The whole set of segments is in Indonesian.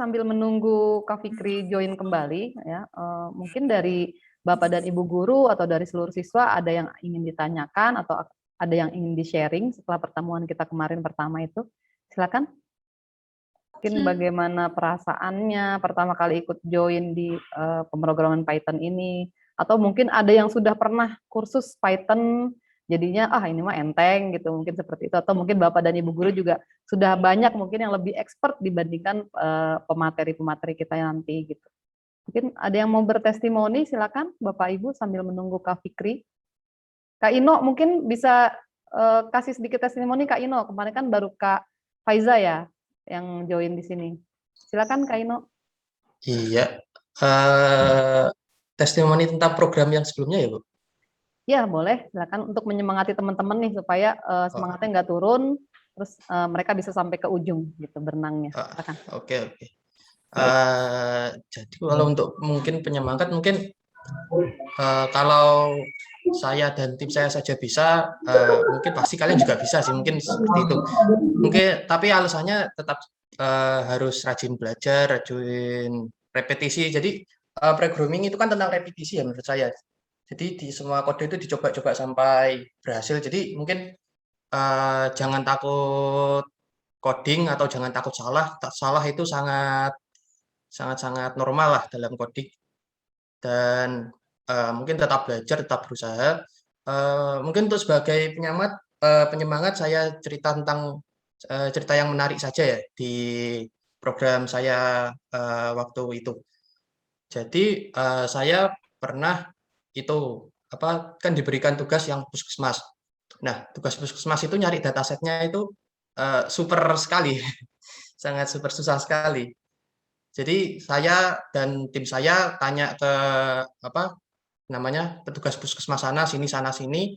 sambil menunggu Kak Fikri join kembali ya, mungkin dari Bapak dan Ibu guru atau dari seluruh siswa ada yang ingin ditanyakan atau ada yang ingin di-sharing setelah pertemuan kita kemarin pertama itu? Silakan. Mungkin bagaimana perasaannya pertama kali ikut join di pemrograman Python ini, atau mungkin ada yang sudah pernah kursus Python jadinya ini mah enteng gitu, mungkin seperti itu, atau mungkin Bapak dan Ibu guru juga sudah banyak mungkin yang lebih expert dibandingkan pemateri-pemateri kita nanti gitu. Mungkin ada yang mau bertestimoni, silakan Bapak Ibu sambil menunggu Kak Fikri. Kak Ino mungkin bisa kasih sedikit testimoni. Kak Ino kemarin kan baru Kak Faiza ya yang join di sini. Silakan Kak Ino. Iya, testimoni tentang program yang sebelumnya ya, Bu? Ya, boleh. Silakan untuk menyemangati teman-teman nih supaya semangatnya nggak turun, terus mereka bisa sampai ke ujung gitu berenangnya. Silakan. Oke. Jadi kalau untuk mungkin penyemangat, mungkin kalau saya dan tim saya saja bisa, mungkin pasti kalian juga bisa sih, mungkin seperti itu. Mungkin, tapi alasannya tetap harus rajin belajar, rajin repetisi. Jadi programming itu kan tentang repetisi ya menurut saya. Jadi di semua kode itu dicoba-coba sampai berhasil. Jadi mungkin jangan takut coding atau jangan takut salah. Salah itu sangat normal lah dalam coding. Dan mungkin tetap belajar, tetap berusaha. Mungkin untuk sebagai penyemangat saya cerita tentang cerita yang menarik saja ya di program saya waktu itu. Jadi saya pernah itu kan diberikan tugas yang puskesmas. Nah, tugas puskesmas itu nyari datasetnya itu super sekali, sangat super susah sekali. Jadi saya dan tim saya tanya ke petugas puskesmas sana sini,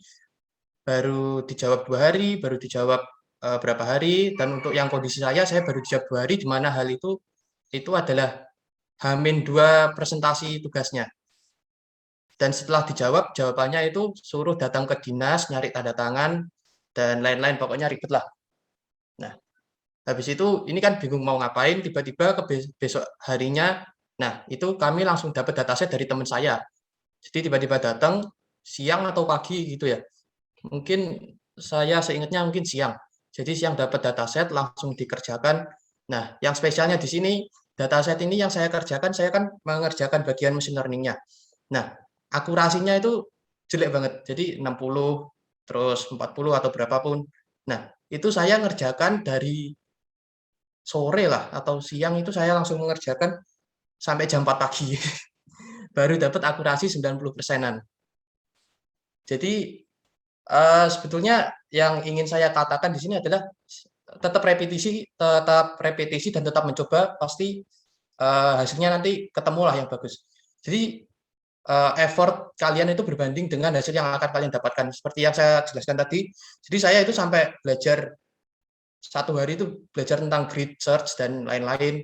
baru dijawab 2 hari, baru dijawab berapa hari, dan untuk yang kondisi saya baru dijawab 2 hari, di mana hal itu adalah H-2 presentasi tugasnya. Dan setelah dijawab, jawabannya itu suruh datang ke dinas, nyari tanda tangan, dan lain-lain, pokoknya ribet lah. Nah, habis itu ini kan bingung mau ngapain, tiba-tiba ke besok harinya, nah itu kami langsung dapat dataset dari teman saya. Jadi tiba-tiba datang, siang atau pagi gitu ya. Mungkin saya seingatnya mungkin siang. Jadi siang dapat dataset, langsung dikerjakan. Nah, yang spesialnya di sini, dataset ini yang saya kerjakan, saya kan mengerjakan bagian machine learning-nya. Nah, akurasinya itu jelek banget. Jadi 60, terus 40 atau berapapun. Nah, itu saya ngerjakan dari sore lah atau siang itu saya langsung mengerjakan sampai jam 4 pagi. Baru dapat akurasi 90%-an. Jadi sebetulnya yang ingin saya katakan di sini adalah tetap repetisi dan tetap mencoba, pasti hasilnya nanti ketemulah yang bagus. Jadi effort kalian itu berbanding dengan hasil yang akan kalian dapatkan. Seperti yang saya jelaskan tadi, jadi saya itu sampai belajar 1 hari itu belajar tentang grid search dan lain-lain.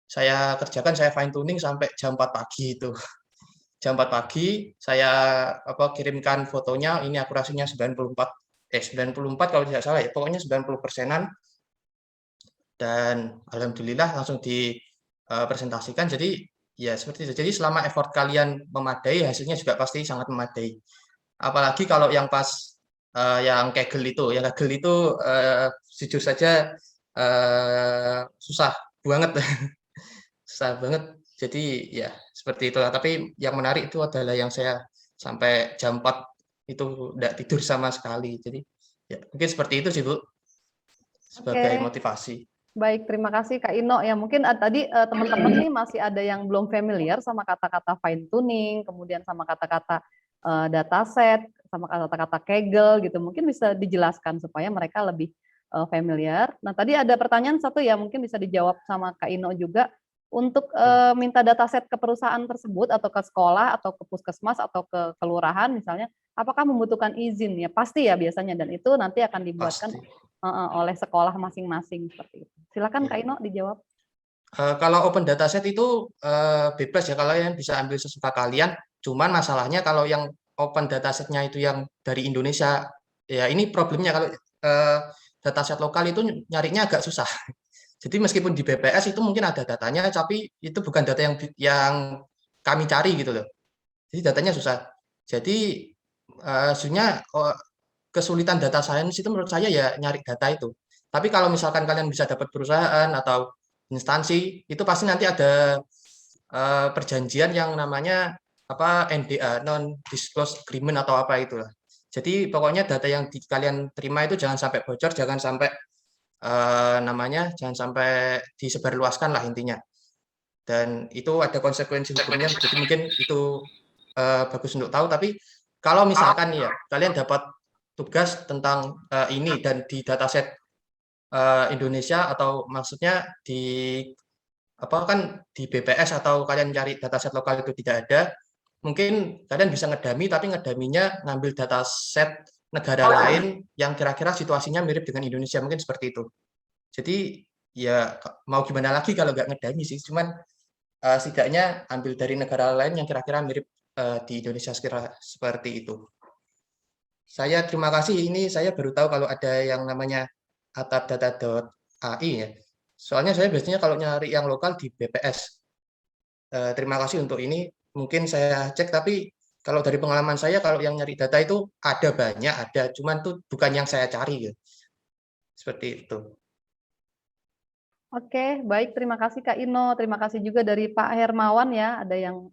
Saya kerjakan, saya fine tuning sampai jam 4 pagi itu. Jam 4 pagi saya kirimkan fotonya, ini akurasinya 94 kalau tidak salah ya, pokoknya 90%-an, dan alhamdulillah langsung dipresentasikan. Jadi ya seperti itu. Jadi selama effort kalian memadai, hasilnya juga pasti sangat memadai. Apalagi kalau yang pas yang Kaggle itu jujur saja susah banget. Susah banget. Jadi ya seperti itulah. Tapi yang menarik itu adalah yang saya sampai jam 4 itu tidak tidur sama sekali. Jadi ya mungkin seperti itu sih, Bu, sebagai motivasi. Baik, terima kasih Kak Ino. Ya mungkin tadi teman-teman nih masih ada yang belum familiar sama kata-kata fine tuning, kemudian sama kata-kata dataset, sama kata-kata Kaggle gitu. Mungkin bisa dijelaskan supaya mereka lebih familiar. Nah, tadi ada pertanyaan satu ya, mungkin bisa dijawab sama Kak Ino juga. Untuk minta dataset ke perusahaan tersebut atau ke sekolah atau ke puskesmas atau ke kelurahan misalnya, apakah membutuhkan izin? Ya pasti ya biasanya, dan itu nanti akan dibuatkan oleh sekolah masing-masing seperti itu. Silakan Kak Ino dijawab. Kalau open dataset itu bebas ya, kalian bisa ambil sesuka kalian. Cuman masalahnya kalau yang open datasetnya itu yang dari Indonesia, ya ini problemnya kalau dataset lokal itu nyarinya agak susah. Jadi meskipun di BPS itu mungkin ada datanya, tapi itu bukan data yang kami cari gitu loh. Jadi datanya susah. Jadi sebenarnya kesulitan data science itu menurut saya ya nyari data itu. Tapi kalau misalkan kalian bisa dapat perusahaan atau instansi, itu pasti nanti ada perjanjian yang namanya apa NDA, non disclose agreement atau apa itulah. Jadi pokoknya data yang kalian terima itu jangan sampai bocor, jangan sampai namanya jangan sampai disebarluaskan lah intinya. Dan itu ada konsekuensi hukumnya. Jadi mungkin itu bagus untuk tahu. Tapi kalau misalkan ya kalian dapat tugas tentang ini dan di dataset Indonesia atau maksudnya di apa kan di BPS atau kalian cari dataset lokal itu tidak ada, mungkin kalian bisa ngedami tapi ngedaminya ngambil dataset negara lain yang kira-kira situasinya mirip dengan Indonesia, mungkin seperti itu. Jadi ya mau gimana lagi kalau nggak ngedami sih, cuman setidaknya ambil dari negara lain yang kira-kira mirip di Indonesia sekira seperti itu. Saya terima kasih, ini saya baru tahu kalau ada yang namanya atapdata.ai ya. Soalnya saya biasanya kalau nyari yang lokal di BPS. Terima kasih untuk ini. Mungkin saya cek, tapi kalau dari pengalaman saya, kalau yang nyari data itu ada banyak, ada. Cuman tuh bukan yang saya cari. Ya. Seperti itu. Oke, baik. Terima kasih Kak Ino. Terima kasih juga dari Pak Hermawan ya. Ada yang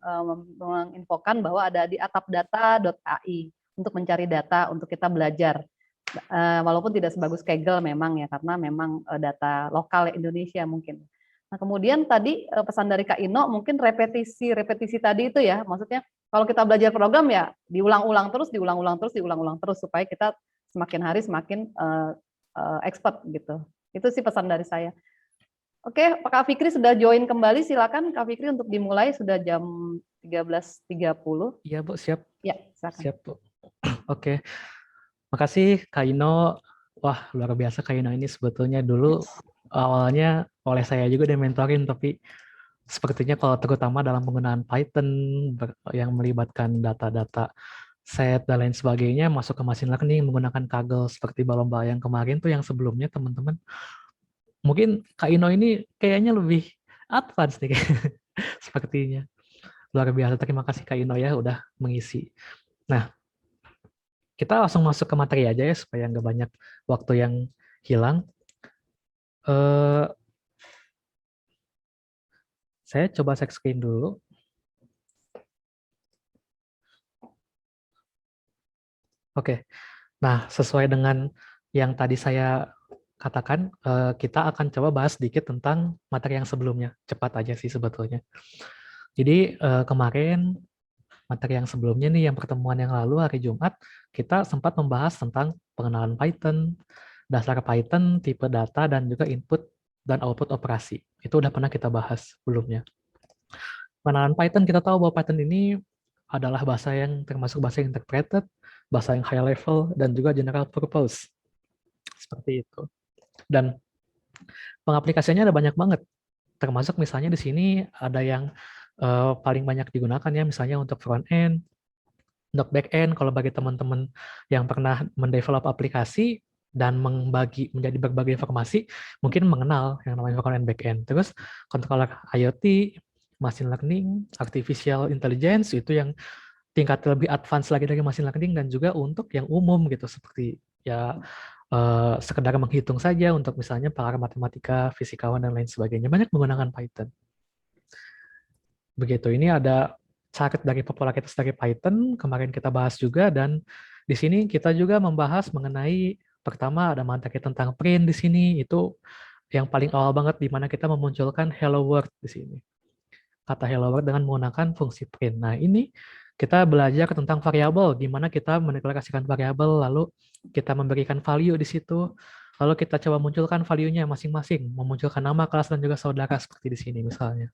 menginfokan bahwa ada di atapdata.ai untuk mencari data untuk kita belajar. Walaupun tidak sebagus Kaggle memang ya, karena memang data lokal Indonesia mungkin. Nah, kemudian tadi pesan dari Kak Ino mungkin repetisi tadi itu ya. Maksudnya kalau kita belajar program ya diulang-ulang terus supaya kita semakin hari semakin expert gitu. Itu sih pesan dari saya. Oke, Kak Fikri sudah join kembali. Silakan Kak Fikri untuk dimulai, sudah jam 13.30. Iya, Bu, siap. Ya, silakan. Siap, Bu. Oke. Makasih Kak Ino. Wah, luar biasa Kak Ino ini sebetulnya dulu awalnya oleh saya juga dimentorin, tapi sepertinya kalau terutama dalam penggunaan Python yang melibatkan data-data set dan lain sebagainya masuk ke machine learning menggunakan Kaggle seperti lomba yang kemarin tuh yang sebelumnya teman-teman. Mungkin Kak Ino ini kayaknya lebih advance nih sepertinya. Luar biasa. Terima kasih Kak Ino ya udah mengisi. Nah, kita langsung masuk ke materi aja ya supaya nggak banyak waktu yang hilang. Saya coba share screen dulu. Oke. Nah, sesuai dengan yang tadi saya katakan, kita akan coba bahas sedikit tentang materi yang sebelumnya. Cepat aja sih sebetulnya. Jadi kemarin materi yang sebelumnya nih, yang pertemuan yang lalu hari Jumat, kita sempat membahas tentang pengenalan Python, dasar Python, tipe data, dan juga input dan output operasi. Itu udah pernah kita bahas sebelumnya. Pengenalan Python, kita tahu bahwa Python ini adalah bahasa yang termasuk bahasa yang interpreted, bahasa yang high level, dan juga general purpose. Seperti itu. Dan pengaplikasiannya ada banyak banget. Termasuk misalnya di sini ada yang paling banyak digunakan ya, misalnya untuk front end, untuk back end. Kalau bagi teman-teman yang pernah mendevelop aplikasi dan membagi menjadi berbagai informasi, mungkin mengenal yang namanya front end back end. Terus controller IoT, machine learning, artificial intelligence itu yang tingkat lebih advance lagi dari machine learning, dan juga untuk yang umum gitu seperti ya sekedar menghitung saja untuk misalnya para matematika, fisikawan dan lain sebagainya, banyak menggunakan Python. Begitu, ini ada chart dari popularitas dari Python, kemarin kita bahas juga, dan di sini kita juga membahas mengenai, pertama ada materi tentang print di sini, itu yang paling awal banget di mana kita memunculkan hello world di sini. Kata hello world dengan menggunakan fungsi print. Nah, ini kita belajar tentang variabel, gimana kita mendeklarasikan variabel, lalu kita memberikan value di situ, lalu kita coba munculkan value-nya masing-masing, memunculkan nama, kelas, dan juga saudara seperti di sini misalnya.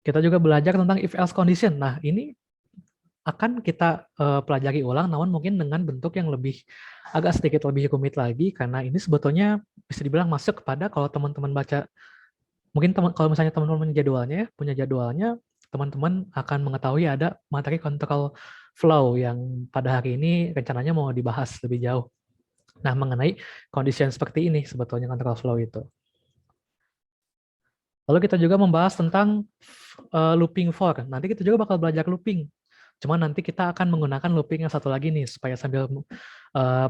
Kita juga belajar tentang if-else condition. Nah, ini akan kita pelajari ulang, namun mungkin dengan bentuk yang lebih agak sedikit lebih rumit lagi, karena ini sebetulnya bisa dibilang masuk kepada kalau teman-teman baca, mungkin kalau misalnya teman-teman punya jadwalnya, teman-teman akan mengetahui ada materi control flow yang pada hari ini rencananya mau dibahas lebih jauh. Nah, mengenai condition seperti ini sebetulnya control flow itu. Lalu kita juga membahas tentang looping for. Nanti kita juga bakal belajar looping. Cuma nanti kita akan menggunakan looping yang satu lagi nih, supaya sambil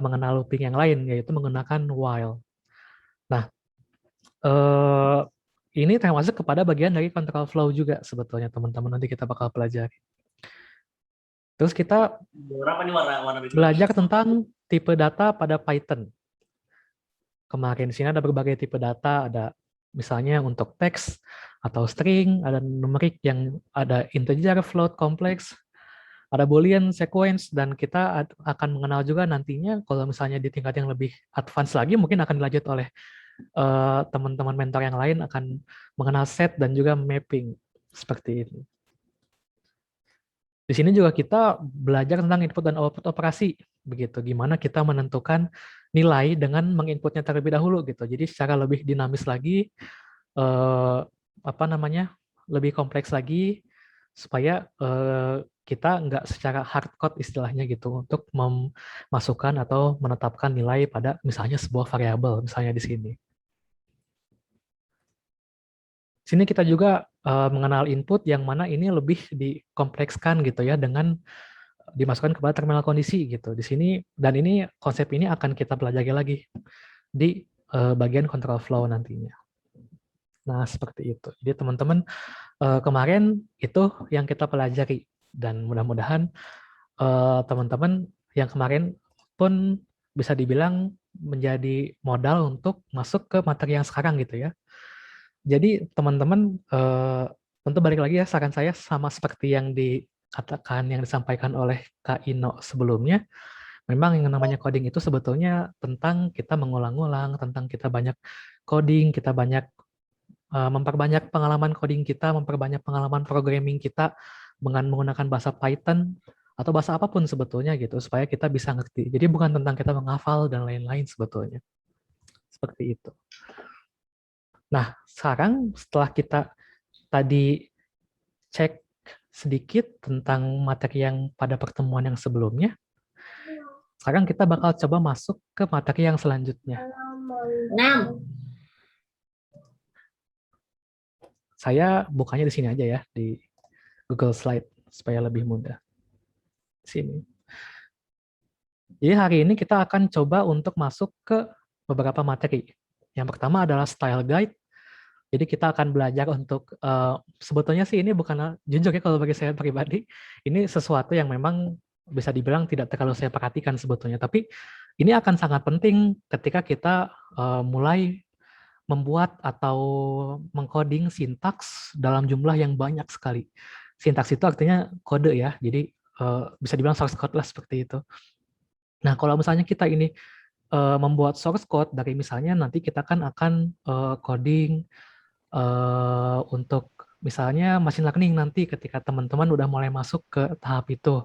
mengenal looping yang lain, yaitu menggunakan while. Nah, ini termasuk kepada bagian dari control flow juga sebetulnya teman-teman, nanti kita bakal pelajari. Terus kita belajar tentang tipe data pada Python. Kemarin di sini ada berbagai tipe data, ada misalnya untuk teks atau string, ada numerik yang ada integer, float, complex, ada boolean, sequence, dan kita akan mengenal juga nantinya kalau misalnya di tingkat yang lebih advance lagi, mungkin akan dilanjut oleh teman-teman mentor yang lain akan mengenal set dan juga mapping seperti ini. Di sini juga kita belajar tentang input dan output operasi, begitu. Gimana kita menentukan nilai dengan menginputnya terlebih dahulu, gitu. Jadi secara lebih dinamis lagi, lebih kompleks lagi, supaya kita nggak secara hard code istilahnya gitu untuk memasukkan atau menetapkan nilai pada misalnya sebuah variabel, misalnya di sini. Sini kita juga mengenal input yang mana ini lebih dikomplekskan gitu ya dengan dimasukkan kepada terminal kondisi gitu. Di sini dan ini konsep ini akan kita pelajari lagi di bagian control flow nantinya. Nah, seperti itu. Jadi teman-teman kemarin itu yang kita pelajari dan mudah-mudahan teman-teman yang kemarin pun bisa dibilang menjadi modal untuk masuk ke materi yang sekarang gitu ya. Jadi teman-teman tentu balik lagi ya, saran saya sama seperti yang dikatakan, yang disampaikan oleh Kak Ino sebelumnya, memang yang namanya coding itu sebetulnya tentang kita mengulang-ulang, tentang kita banyak coding, kita banyak memperbanyak pengalaman coding kita, memperbanyak pengalaman programming kita dengan menggunakan bahasa Python atau bahasa apapun sebetulnya gitu, supaya kita bisa ngerti. Jadi bukan tentang kita menghafal dan lain-lain sebetulnya. Seperti itu. Nah, sekarang setelah kita tadi cek sedikit tentang materi yang pada pertemuan yang sebelumnya, sekarang kita bakal coba masuk ke materi yang selanjutnya. 6. Saya bukanya di sini aja ya, di Google Slide, supaya lebih mudah. Sini. Jadi hari ini kita akan coba untuk masuk ke beberapa materi. Yang pertama adalah style guide. Jadi kita akan belajar untuk, sebetulnya sih ini bukan, jujur ya kalau bagi saya pribadi, ini sesuatu yang memang bisa dibilang tidak terlalu saya perhatikan sebetulnya. Tapi ini akan sangat penting ketika kita mulai membuat atau mengcoding sintaks dalam jumlah yang banyak sekali. Sintaks itu artinya kode ya, jadi bisa dibilang source code lah seperti itu. Nah, kalau misalnya kita ini membuat source code dari misalnya nanti kita kan akan coding untuk misalnya machine learning nanti ketika teman-teman udah mulai masuk ke tahap itu.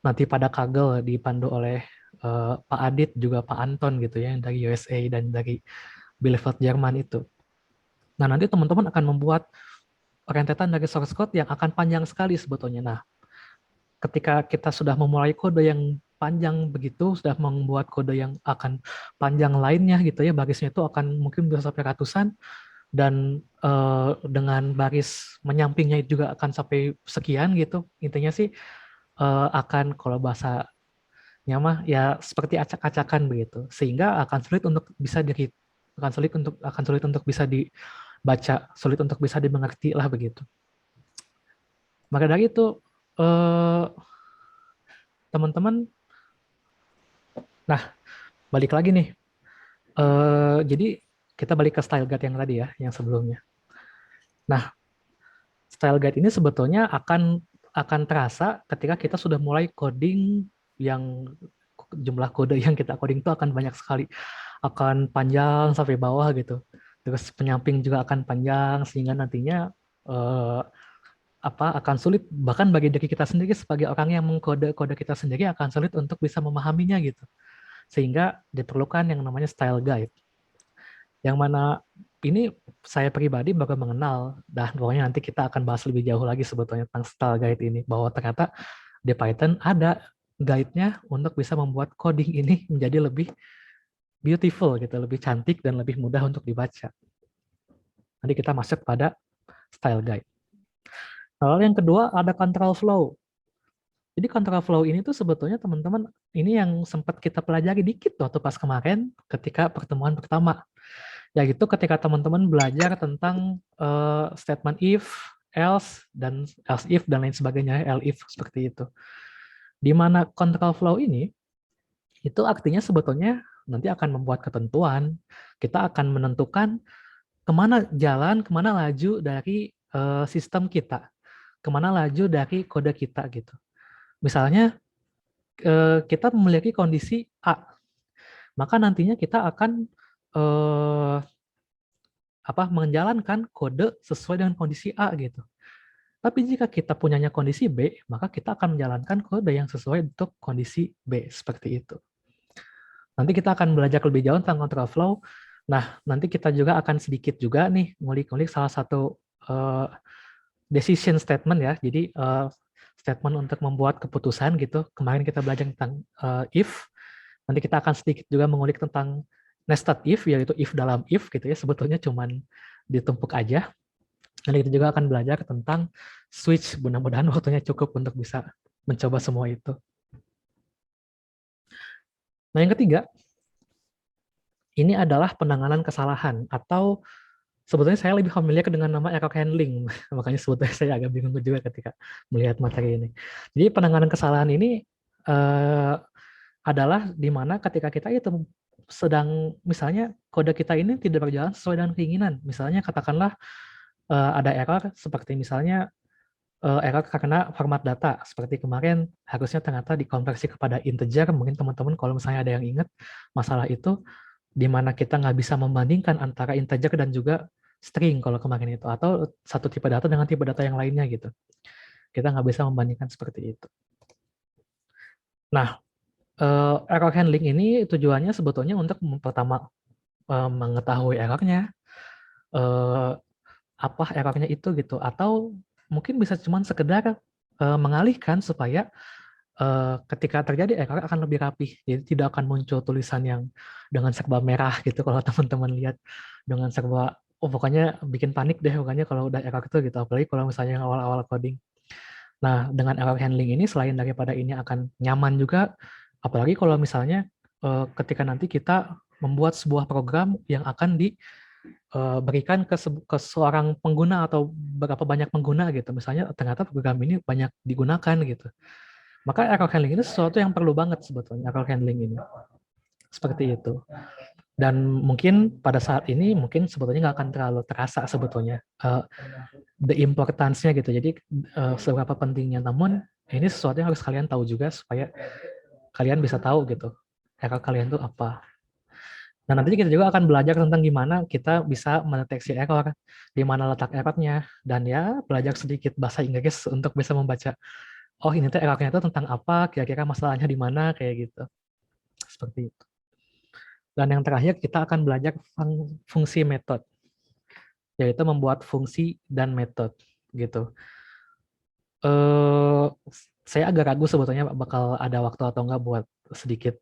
Nanti pada Kaggle dipandu oleh Pak Adit juga Pak Anton gitu ya, yang dari USA dan dari Bielefeld Jerman itu. Nah, nanti teman-teman akan membuat rentetan dari source code yang akan panjang sekali sebetulnya. Nah, ketika kita sudah memulai kode yang panjang begitu, sudah membuat kode yang akan panjang lainnya gitu ya, barisnya itu akan mungkin bisa sampai ratusan, dan dengan baris menyampingnya juga akan sampai sekian gitu. Intinya sih akan, kalau bahasanya mah ya seperti acak-acakan begitu, sehingga akan sulit untuk bisa sulit untuk bisa dibaca, sulit untuk bisa dimengerti lah begitu. Maka dari itu teman-teman, nah balik lagi nih, jadi kita balik ke style guide yang tadi ya, yang sebelumnya. Nah, style guide ini sebetulnya akan terasa ketika kita sudah mulai coding, yang jumlah kode yang kita coding itu akan banyak sekali, akan panjang sampai bawah gitu. Terus penyamping juga akan panjang, sehingga nantinya akan sulit, bahkan bagi diri kita sendiri sebagai orang yang mengkode kode kita sendiri akan sulit untuk bisa memahaminya gitu. Sehingga diperlukan yang namanya style guide. Yang mana ini saya pribadi baru mengenal, dan pokoknya nanti kita akan bahas lebih jauh lagi sebetulnya tentang style guide ini, bahwa ternyata di Python ada guide-nya untuk bisa membuat coding ini menjadi lebih beautiful gitu, lebih cantik dan lebih mudah untuk dibaca. Nanti kita masuk pada style guide. Lalu yang kedua ada control flow. Jadi control flow ini tuh sebetulnya teman-teman ini yang sempat kita pelajari dikit waktu pas kemarin ketika pertemuan pertama. Yaitu ketika teman-teman belajar tentang statement if, else, dan else if, dan lain sebagainya, else if, seperti itu. Di mana control flow ini, itu artinya sebetulnya nanti akan membuat ketentuan, kita akan menentukan kemana jalan, kemana laju dari sistem kita, kemana laju dari kode kita gitu. Misalnya kita memiliki kondisi A, maka nantinya kita akan menjalankan kode sesuai dengan kondisi A gitu. Tapi jika kita punyanya kondisi B, maka kita akan menjalankan kode yang sesuai untuk kondisi B, seperti itu. Nanti kita akan belajar lebih jauh tentang control flow. Nah, nanti kita juga akan sedikit juga nih ngulik-ngulik salah satu decision statement ya. Jadi statement untuk membuat keputusan gitu. Kemarin kita belajar tentang if. Nanti kita akan sedikit juga mengulik tentang nested if, yaitu if dalam if gitu ya. Sebetulnya cuman ditumpuk aja. Nanti kita juga akan belajar tentang switch. Mudah-mudahan waktunya cukup untuk bisa mencoba semua itu. Nah, yang ketiga, ini adalah penanganan kesalahan, atau sebetulnya saya lebih familiar dengan nama error handling, makanya sebetulnya saya agak bingung juga ketika melihat materi ini. Jadi penanganan kesalahan ini adalah di mana ketika kita itu sedang, misalnya kode kita ini tidak berjalan sesuai dengan keinginan. Misalnya katakanlah ada error seperti misalnya error karena format data. Seperti kemarin harusnya ternyata dikonversi kepada integer. Mungkin teman-teman kalau misalnya ada yang ingat masalah itu, di mana kita nggak bisa membandingkan antara integer dan juga string kalau kemarin itu, atau satu tipe data dengan tipe data yang lainnya gitu. Kita nggak bisa membandingkan seperti itu. Nah, error handling ini tujuannya sebetulnya untuk pertama mengetahui errornya, apa errornya itu gitu, atau mungkin bisa cuma sekedar mengalihkan supaya ketika terjadi error akan lebih rapih, jadi tidak akan muncul tulisan yang dengan serba merah gitu kalau teman-teman lihat, dengan serba pokoknya bikin panik deh pokoknya kalau udah error itu gitu, apalagi kalau misalnya yang awal-awal coding. Nah, dengan error handling ini selain daripada ini akan nyaman juga, apalagi kalau misalnya ketika nanti kita membuat sebuah program yang akan diberikan ke seorang pengguna atau berapa banyak pengguna gitu, misalnya ternyata program ini banyak digunakan gitu. Maka error handling ini sesuatu yang perlu banget sebetulnya, error handling ini. Seperti itu. Dan mungkin pada saat ini mungkin sebetulnya nggak akan terlalu terasa sebetulnya the importance-nya gitu. Jadi seberapa pentingnya. Namun ini sesuatu yang harus kalian tahu juga supaya kalian bisa tahu gitu error kalian itu apa. Nah, nanti kita juga akan belajar tentang gimana kita bisa mendeteksi error, di mana letak errornya, dan ya belajar sedikit bahasa Inggris untuk bisa membaca, oh ini tuh errornya itu tentang apa, kira-kira masalahnya di mana, kayak gitu. Seperti itu. Dan yang terakhir kita akan belajar fungsi metode, yaitu membuat fungsi dan metode gitu. Saya agak ragu sebetulnya bakal ada waktu atau enggak buat sedikit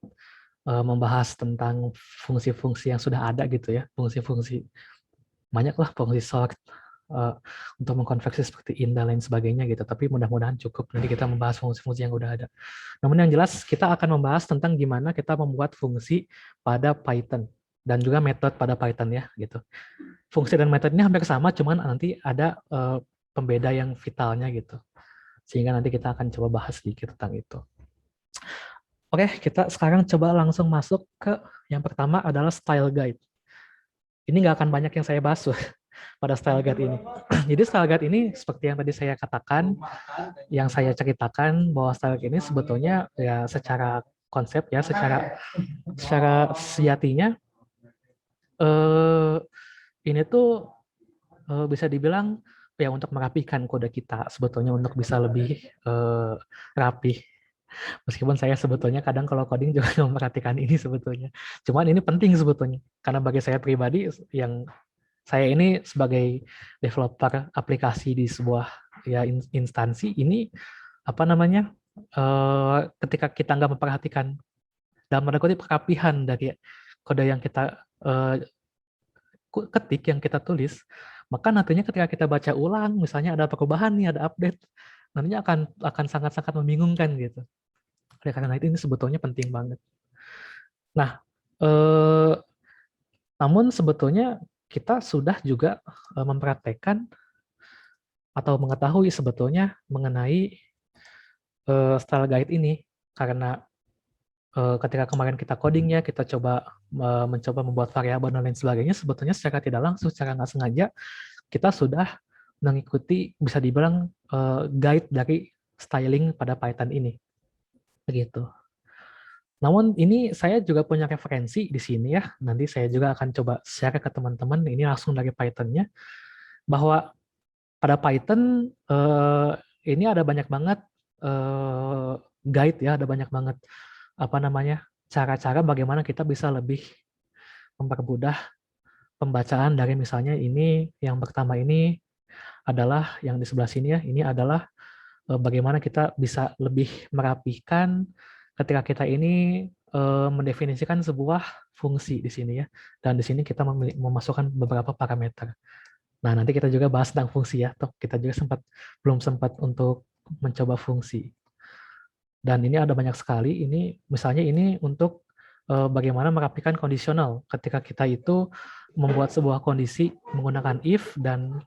membahas tentang fungsi-fungsi yang sudah ada gitu ya, fungsi-fungsi banyaklah, fungsi sort untuk mengkonversi seperti in dan lain sebagainya gitu, tapi mudah-mudahan cukup, nanti kita membahas fungsi-fungsi yang udah ada. Namun yang jelas kita akan membahas tentang gimana kita membuat fungsi pada Python dan juga metode pada Python ya gitu. Fungsi dan metode ini hampir sama, cuman nanti ada pembeda yang vitalnya gitu, sehingga nanti kita akan coba bahas sedikit tentang itu. Oke, kita sekarang coba langsung masuk ke yang pertama adalah style guide. Ini nggak akan banyak yang saya bahas pada style guide ini. Jadi style guide ini seperti yang tadi saya katakan, yang saya ceritakan bahwa style guide ini sebetulnya ya secara konsep ya, secara sejatinya ini tuh bisa dibilang ya untuk merapikan kode kita sebetulnya, untuk bisa lebih rapih. Meskipun saya sebetulnya kadang kalau coding juga memperhatikan ini sebetulnya. Cuman ini penting sebetulnya. Karena bagi saya pribadi, yang saya ini sebagai developer aplikasi di sebuah ya instansi, ini apa namanya, ketika kita nggak memperhatikan dalam tanda kutip kerapihan dari kode yang kita ketik, yang kita tulis, maka nantinya ketika kita baca ulang, misalnya ada perubahan nih, ada update, nantinya akan sangat-sangat membingungkan gitu. Oleh karena itu ini sebetulnya penting banget. Nah, namun sebetulnya kita sudah juga mempraktekkan atau mengetahui sebetulnya mengenai style guide ini, karena ketika kemarin kita coding ya, kita mencoba membuat variabel dan lain sebagainya, sebetulnya secara tidak langsung, secara nggak sengaja, kita sudah mengikuti, bisa dibilang, guide dari styling pada Python ini. Begitu. Namun ini saya juga punya referensi di sini ya, nanti saya juga akan coba share ke teman-teman, ini langsung dari Python-nya, bahwa pada Python ini ada banyak banget guide ya, ada banyak banget cara-cara bagaimana kita bisa lebih mempermudah pembacaan dari misalnya ini, yang pertama ini adalah yang di sebelah sini ya, ini adalah bagaimana kita bisa lebih merapihkan ketika kita ini mendefinisikan sebuah fungsi di sini ya, dan di sini kita memasukkan beberapa parameter. Nah, nanti kita juga bahas tentang fungsi ya, toh kita juga belum sempat untuk mencoba fungsi. Dan ini ada banyak sekali, ini misalnya ini untuk bagaimana merapikan kondisional ketika kita itu membuat sebuah kondisi menggunakan if, dan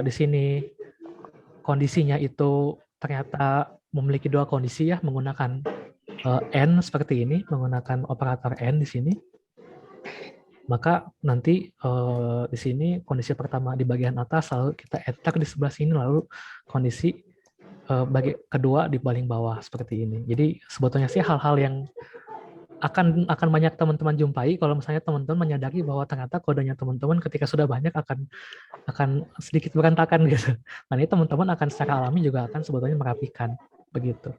di sini kondisinya itu ternyata memiliki dua kondisi ya, menggunakan n seperti ini, menggunakan operator n di sini. Maka nanti di sini kondisi pertama di bagian atas, lalu kita enter di sebelah sini, lalu kondisi kedua di paling bawah seperti ini. Jadi sebetulnya sih hal-hal yang akan banyak teman-teman jumpai kalau misalnya teman-teman menyadari bahwa ternyata kodenya teman-teman ketika sudah banyak akan sedikit berantakan gitu. Nah, ini teman-teman akan secara alami juga akan sebetulnya merapikan begitu.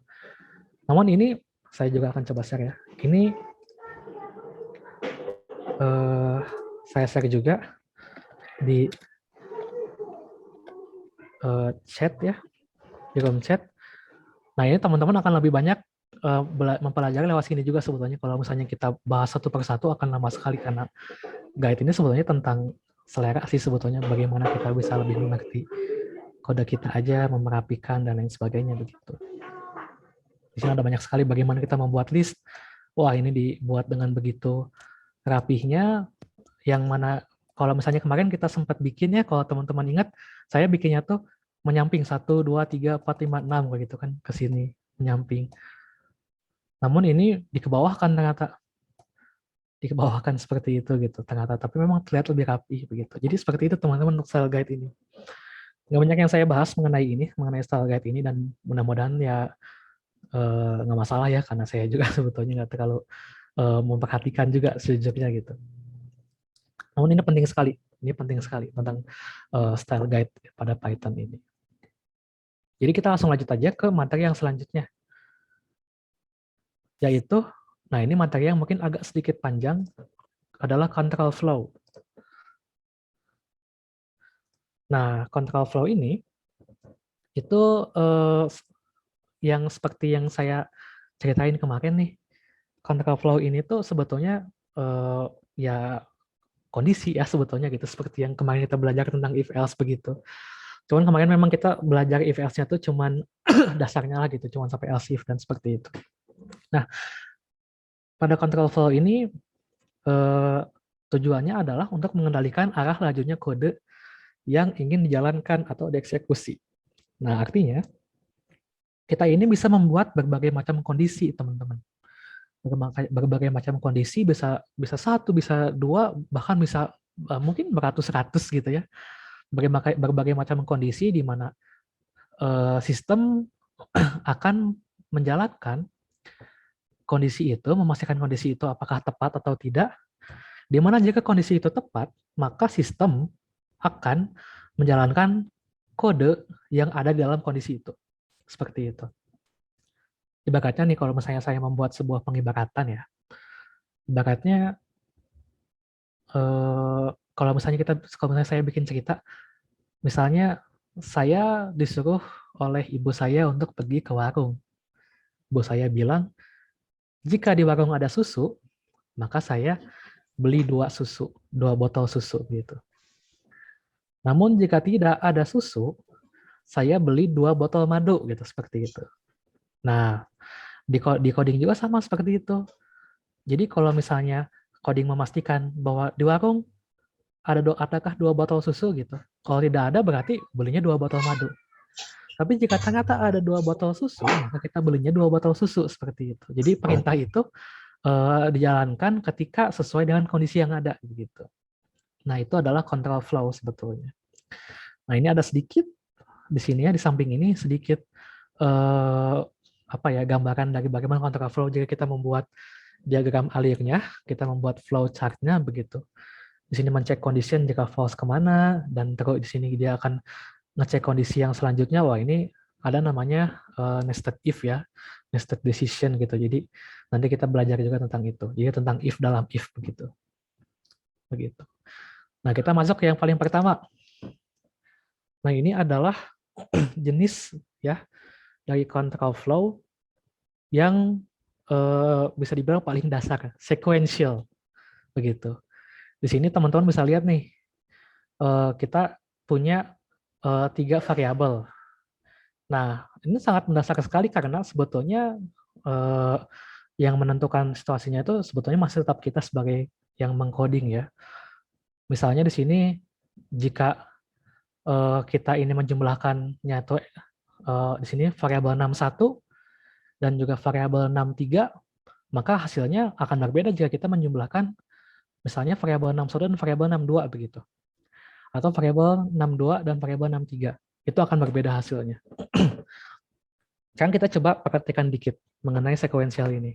Namun ini saya juga akan coba share ya. Ini saya share juga di chat ya, di kolom chat. Nah, ini teman-teman akan lebih banyak mempelajari lewat sini juga sebetulnya. Kalau misalnya kita bahas satu persatu akan lama sekali, karena guide ini sebetulnya tentang selera sih sebetulnya, bagaimana kita bisa lebih mengerti kode kita aja, memerapikan dan lain sebagainya begitu. Di sini ada banyak sekali bagaimana kita membuat list. Wah, ini dibuat dengan begitu rapihnya, yang mana kalau misalnya kemarin kita sempat bikin ya, kalau teman-teman ingat, saya bikinnya tuh menyamping 1, 2, 3, 4, 5, 6 kayak gitu kan, ke sini menyamping. Namun ini dikebawahkan ternyata. Dikebawahkan seperti itu gitu ternyata, tapi memang terlihat lebih rapi begitu. Jadi seperti itu teman-teman untuk style guide ini. Nggak banyak yang saya bahas mengenai style guide ini, dan mudah-mudahan ya nggak masalah ya, karena saya juga sebetulnya nggak terlalu memperhatikan juga sejujurnya gitu. Namun ini penting sekali tentang style guide pada Python ini. Jadi kita langsung lanjut aja ke materi yang selanjutnya, yaitu, nah ini materi yang mungkin agak sedikit panjang, adalah control flow. Nah, control flow ini, itu yang seperti yang saya ceritain kemarin nih, control flow ini tuh sebetulnya ya kondisi ya sebetulnya gitu, seperti yang kemarin kita belajar tentang if else begitu. Cuman kemarin memang kita belajar if else-nya tuh cuman dasarnya lah gitu, cuman sampai else if dan seperti itu. Nah, pada control flow ini tujuannya adalah untuk mengendalikan arah lajunya kode yang ingin dijalankan atau dieksekusi. Nah, artinya kita ini bisa membuat berbagai macam kondisi, teman-teman. Berbagai macam kondisi, bisa 1, bisa 2, bahkan bisa mungkin beratus-ratus gitu ya. Berbagai macam kondisi di mana sistem akan menjalankan kondisi itu, memastikan kondisi itu apakah tepat atau tidak. Di mana jika kondisi itu tepat, maka sistem akan menjalankan kode yang ada di dalam kondisi itu. Seperti itu. Ibaratnya nih, kalau misalnya saya membuat sebuah pengibaratan ya, ibaratnya kalau misalnya saya bikin cerita, misalnya saya disuruh oleh ibu saya untuk pergi ke warung. Ibu saya bilang, jika di warung ada susu, maka saya beli 2 botol susu gitu. Namun jika tidak ada susu, saya beli 2 botol madu gitu, seperti itu. Nah, di coding juga sama seperti itu. Jadi kalau misalnya coding memastikan bahwa di warung adakah 2 botol susu gitu. Kalau tidak ada berarti belinya 2 botol madu. Tapi jika ternyata ada 2 botol susu, maka kita belinya 2 botol susu seperti itu. Jadi perintah itu dijalankan ketika sesuai dengan kondisi yang ada begitu. Nah, itu adalah control flow sebetulnya. Nah, ini ada sedikit di sini ya, di samping ini sedikit gambaran dari bagaimana control flow jika kita membuat diagram alirnya, kita membuat flow chart-nya begitu. Di sini mencek condition jika false kemana, dan terus di sini dia akan ngecek kondisi yang selanjutnya. Wah, ini ada namanya nested if ya, nested decision gitu. Jadi nanti kita belajar juga tentang itu. Jadi tentang if dalam if begitu. Nah, kita masuk ke yang paling pertama. Nah, ini adalah jenis ya dari control flow yang bisa dibilang paling dasar, sequential begitu. Di sini teman-teman bisa lihat nih, kita punya 3 variabel. Nah, ini sangat mendasar sekali karena sebetulnya yang menentukan situasinya itu sebetulnya masih tetap kita sebagai yang mengcoding ya. Misalnya di sini jika kita ini menjumlahkannya itu di sini variabel 61 dan juga variabel 63, maka hasilnya akan berbeda jika kita menjumlahkan misalnya variabel 61 dan variabel 62 begitu. Atau variabel 62 dan variabel 63. Itu akan berbeda hasilnya. Sekarang kita coba perhatikan dikit mengenai sekuensial ini.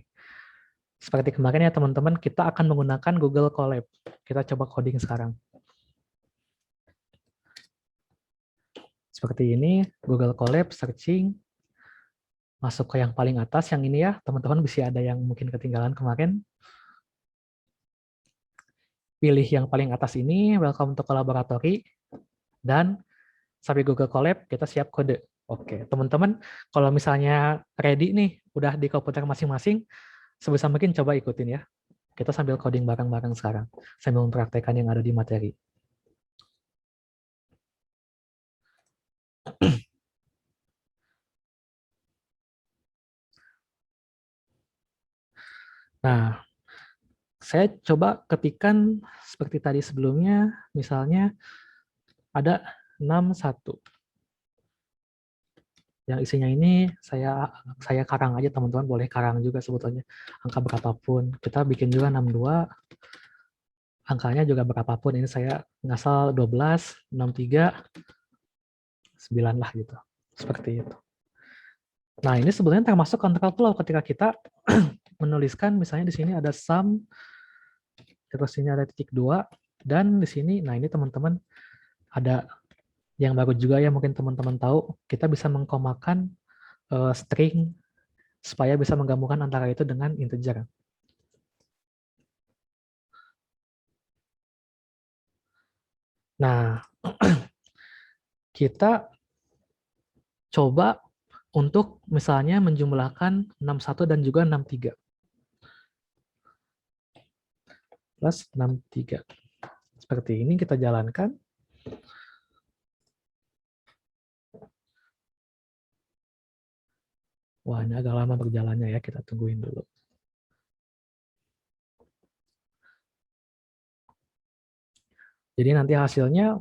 Seperti kemarin ya teman-teman, kita akan menggunakan Google Colab. Kita coba coding sekarang. Seperti ini, Google Colab, searching, masuk ke yang paling atas, yang ini ya, teman-teman bisa ada yang mungkin ketinggalan kemarin. Pilih yang paling atas ini, welcome to collaboratory, dan sampai Google Colab, kita siap kode. Oke, teman-teman, kalau misalnya ready nih, udah di komputer masing-masing, sebisa mungkin coba ikutin ya. Kita sambil coding bareng-bareng sekarang, sambil mempraktekkan yang ada di materi. Nah, saya coba ketikkan seperti tadi sebelumnya, misalnya ada 61. Yang isinya ini saya karang aja, teman-teman boleh karang juga sebetulnya angka berapapun. Kita bikin juga 62, angkanya juga berapapun. Ini saya ngasal 12, 63, 9 lah gitu. Seperti itu. Nah, ini sebenarnya termasuk control flow ketika kita menuliskan misalnya di sini ada sum, terus sini ada titik 2, dan di sini, nah ini teman-teman ada yang baru juga ya, mungkin teman-teman tahu, kita bisa mengkomakan string supaya bisa menggabungkan antara itu dengan integer. Nah, kita coba untuk misalnya menjumlahkan 61 dan juga 63. Plus 63. Seperti ini kita jalankan. Wah, ini agak lama berjalannya ya, kita tungguin dulu. Jadi nanti hasilnya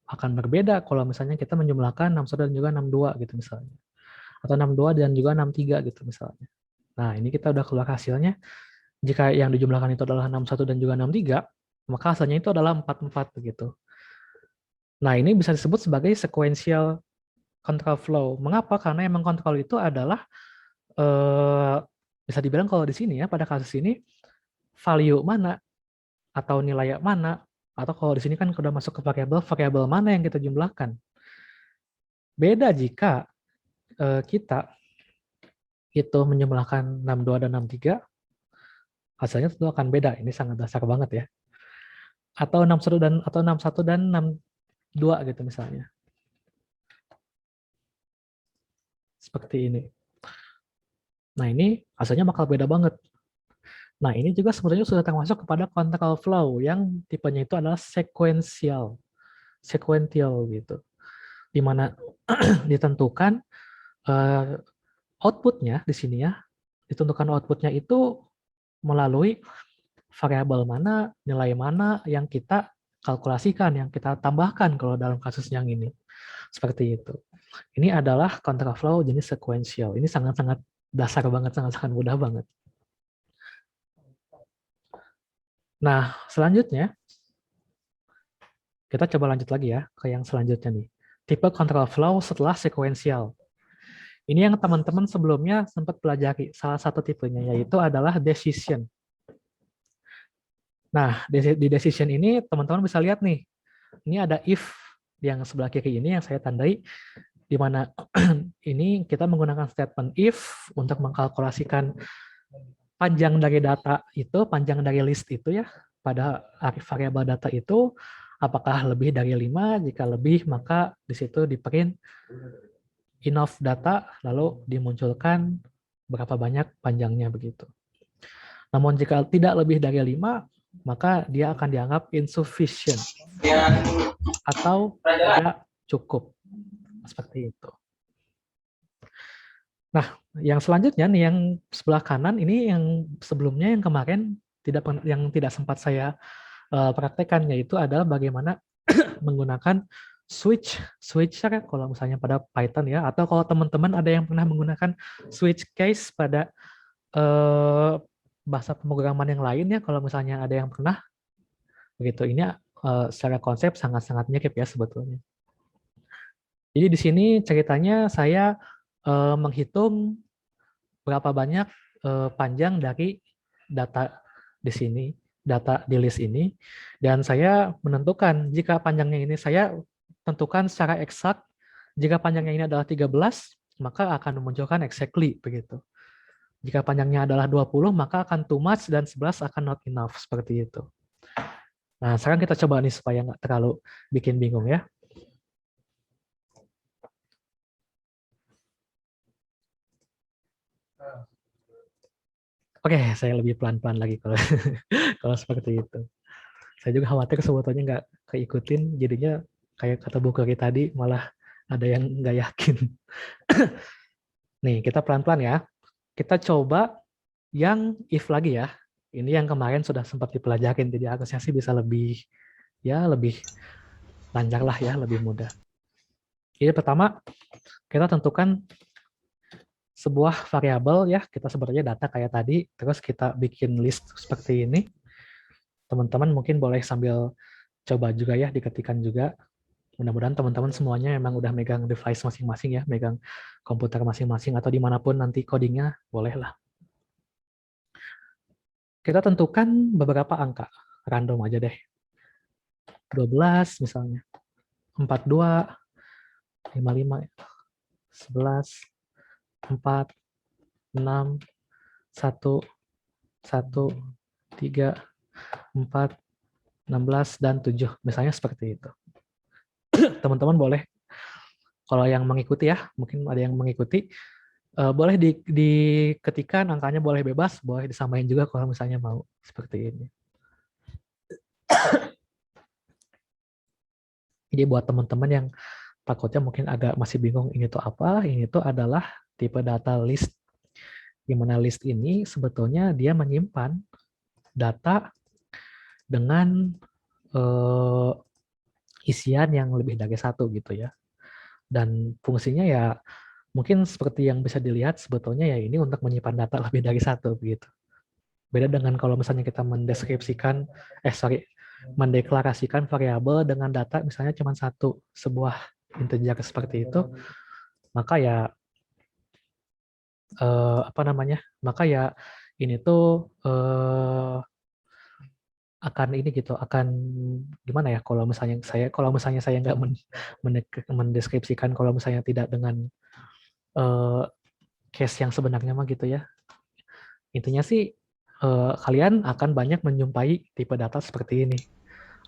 akan berbeda kalau misalnya kita menjumlahkan 61 dan juga 62 gitu misalnya. Atau 62 dan juga 63 gitu misalnya. Nah, ini kita udah keluar hasilnya. Jika yang dijumlahkan itu adalah 61 dan juga 63, maka hasilnya itu adalah 44 begitu. Nah, ini bisa disebut sebagai sequential control flow. Mengapa? Karena emang kontrol itu adalah bisa dibilang kalau di sini ya, pada kasus ini value mana atau nilai mana, atau kalau di sini kan sudah masuk ke variabel mana yang kita jumlahkan. Beda jika kita itu menjumlahkan 62 dan 63, hasilnya tentu akan beda. Ini sangat dasar banget ya. Atau 61 dan 62 gitu misalnya. Seperti ini. Nah, ini hasilnya bakal beda banget. Nah, ini juga sebenarnya sudah termasuk kepada control flow yang tipenya itu adalah sequential. Sequential gitu. Di mana ditentukan outputnya di sini ya, ditentukan outputnya itu melalui variabel mana, nilai mana yang kita kalkulasikan, yang kita tambahkan kalau dalam kasus yang ini. Seperti itu. Ini adalah contraflow jenis sequential. Ini sangat-sangat dasar banget, sangat-sangat mudah banget. Nah, selanjutnya, kita coba lanjut lagi ya ke yang selanjutnya nih. Tipe control flow setelah sequential. Ini yang teman-teman sebelumnya sempat pelajari. Salah satu tipenya yaitu adalah decision. Nah, di decision ini teman-teman bisa lihat nih. Ini ada if yang sebelah kiri ini yang saya tandai, di mana ini kita menggunakan statement if untuk mengkalkulasikan panjang dari data itu, panjang dari list itu ya, pada variabel data itu, apakah lebih dari 5, jika lebih maka di situ di print enough data, lalu dimunculkan berapa banyak panjangnya begitu. Namun jika tidak lebih dari 5, maka dia akan dianggap insufficient atau tidak cukup. Seperti itu. Nah, yang selanjutnya nih yang sebelah kanan ini yang sebelumnya yang kemarin tidak sempat saya praktekkan, yaitu adalah bagaimana menggunakan switcher kalau misalnya pada Python ya, atau kalau teman-teman ada yang pernah menggunakan switch case pada bahasa pemrograman yang lain ya, kalau misalnya ada yang pernah begitu, ini secara konsep sangat-sangat mirip ya sebetulnya. Jadi di sini ceritanya saya menghitung berapa banyak panjang dari data di sini, data di list ini, dan saya menentukan jika panjangnya ini saya tentukan secara eksak, jika panjangnya ini adalah 13, maka akan memunculkan exactly begitu. Jika panjangnya adalah 20, maka akan too much dan 11 akan not enough, seperti itu. Nah, sekarang kita coba nih supaya nggak terlalu bikin bingung ya. Oke, saya lebih pelan-pelan lagi kalau kalau seperti itu. Saya juga khawatir sebetulnya nggak keikutin, jadinya kayak kata Bu Keri tadi, malah ada yang nggak yakin. Nih, kita pelan-pelan ya. Kita coba yang if lagi ya. Ini yang kemarin sudah sempat dipelajarin, jadi harusnya sih bisa lebih lancar lah ya, lebih mudah. Jadi pertama, kita tentukan sebuah variabel ya, kita sebenarnya data kayak tadi, terus kita bikin list seperti ini. Teman-teman mungkin boleh sambil coba juga ya, diketikkan juga. Mudah-mudahan teman-teman semuanya memang udah megang device masing-masing ya, megang komputer masing-masing, atau dimanapun nanti codingnya, bolehlah. Kita tentukan beberapa angka, random aja deh. 12 misalnya, 42, 55, 11, 4, 6, 1, 1, 3, 4, 16, dan 7. Misalnya seperti itu. Teman-teman boleh, kalau yang mengikuti ya, mungkin ada yang mengikuti, boleh diketikkan angkanya, boleh bebas, boleh disamain juga kalau misalnya mau. Seperti ini. Jadi buat teman-teman yang takutnya mungkin agak masih bingung ini tuh apa, ini tuh adalah tipe data list. Di mana list ini sebetulnya dia menyimpan data dengan isian yang lebih dari satu gitu ya. Dan fungsinya ya mungkin seperti yang bisa dilihat sebetulnya ya ini untuk menyimpan data lebih dari satu begitu. Beda dengan kalau misalnya kita mendeklarasikan variabel dengan data misalnya cuma satu, sebuah integer seperti itu, maka ya maka ya ini tuh akan ini gitu, akan gimana ya kalau misalnya saya nggak mendeskripsikan kalau misalnya tidak dengan case yang sebenarnya mah gitu ya. Intinya sih kalian akan banyak menjumpai tipe data seperti ini.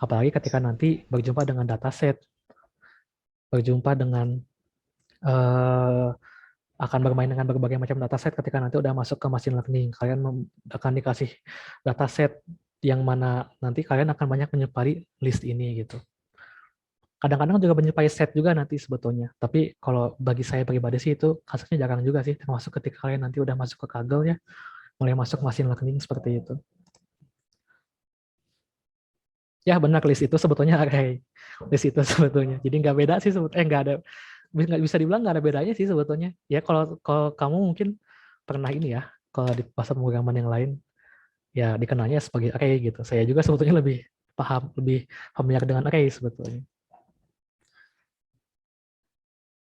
Apalagi ketika nanti berjumpa dengan dataset, berjumpa dengan akan bermain dengan berbagai macam dataset ketika nanti udah masuk ke machine learning. Kalian akan dikasih dataset yang mana nanti kalian akan banyak menyepai list ini gitu. Kadang-kadang juga menyepai set juga nanti sebetulnya. Tapi kalau bagi saya pribadi sih itu kasusnya jarang juga sih, termasuk ketika kalian nanti udah masuk ke Kaggle ya, mulai masuk machine learning seperti itu. Ya benar, list itu sebetulnya array. List itu sebetulnya. Jadi nggak beda sih sebetulnya, nggak bisa dibilang nggak ada bedanya sih sebetulnya. Ya kalau kamu mungkin pernah ini ya, kalau di bahasa pemrograman yang lain, ya dikenalnya sebagai array gitu. Saya juga sebetulnya lebih familiar dengan array sebetulnya.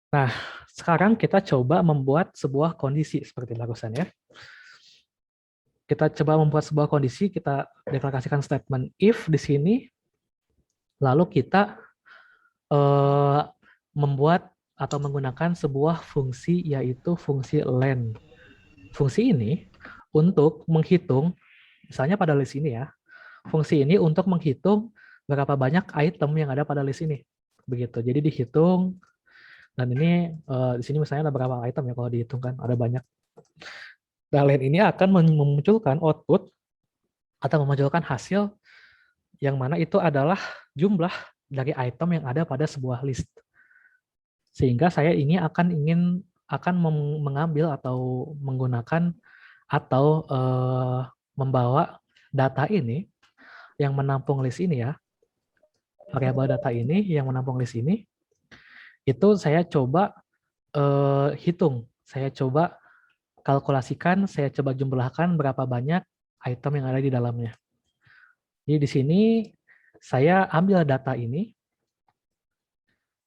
Nah, sekarang kita coba membuat sebuah kondisi seperti barusan ya. Kita coba membuat sebuah kondisi, kita deklarasikan statement if di sini, lalu kita membuat atau menggunakan sebuah fungsi yaitu fungsi len. Fungsi ini untuk menghitung, misalnya pada list ini ya, fungsi ini untuk menghitung berapa banyak item yang ada pada list ini. Begitu. Jadi dihitung, dan ini di sini misalnya ada berapa item ya kalau dihitung kan, ada banyak. Nah, len ini akan memunculkan output atau memunculkan hasil yang mana itu adalah jumlah dari item yang ada pada sebuah list. Sehingga saya ini akan mengambil atau menggunakan atau membawa data ini yang menampung list ini ya, variabel data ini yang menampung list ini, itu saya coba hitung, saya coba kalkulasikan, saya coba jumlahkan berapa banyak item yang ada di dalamnya. Jadi di sini saya ambil data ini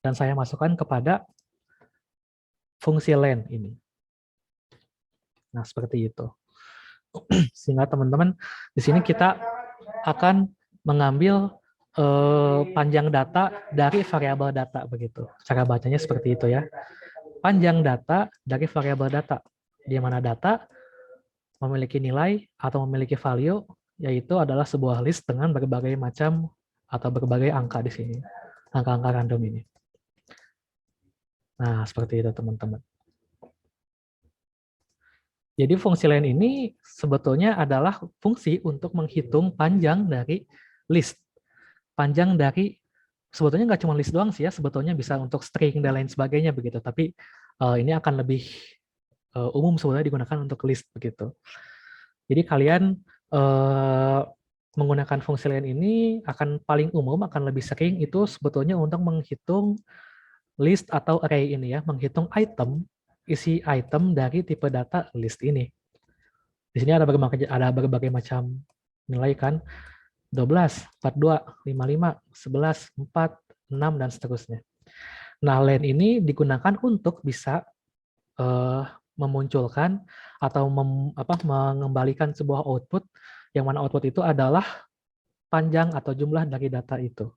dan saya masukkan kepada fungsi len ini. Nah, seperti itu. Sehingga teman-teman di sini kita akan mengambil panjang data dari variabel data begitu. Cara bacanya seperti itu ya. Panjang data dari variabel data, di mana data memiliki nilai atau memiliki value, yaitu adalah sebuah list dengan berbagai macam atau berbagai angka di sini, angka-angka random ini. Nah, seperti itu teman-teman. Jadi fungsi len ini sebetulnya adalah fungsi untuk menghitung panjang dari list. Panjang dari, sebetulnya nggak cuma list doang sih ya, sebetulnya bisa untuk string dan lain sebagainya begitu. Tapi ini akan lebih umum sebetulnya digunakan untuk list begitu. Jadi kalian menggunakan fungsi len ini akan paling umum, akan lebih sering itu sebetulnya untuk menghitung list atau array ini ya, menghitung item, isi item dari tipe data list ini. Di sini ada berbagai macam nilai kan, 12, 42, 55, 11, 4, 6, dan seterusnya. Nah, len ini digunakan untuk bisa memunculkan atau mengembalikan sebuah output, yang mana output itu adalah panjang atau jumlah dari data itu.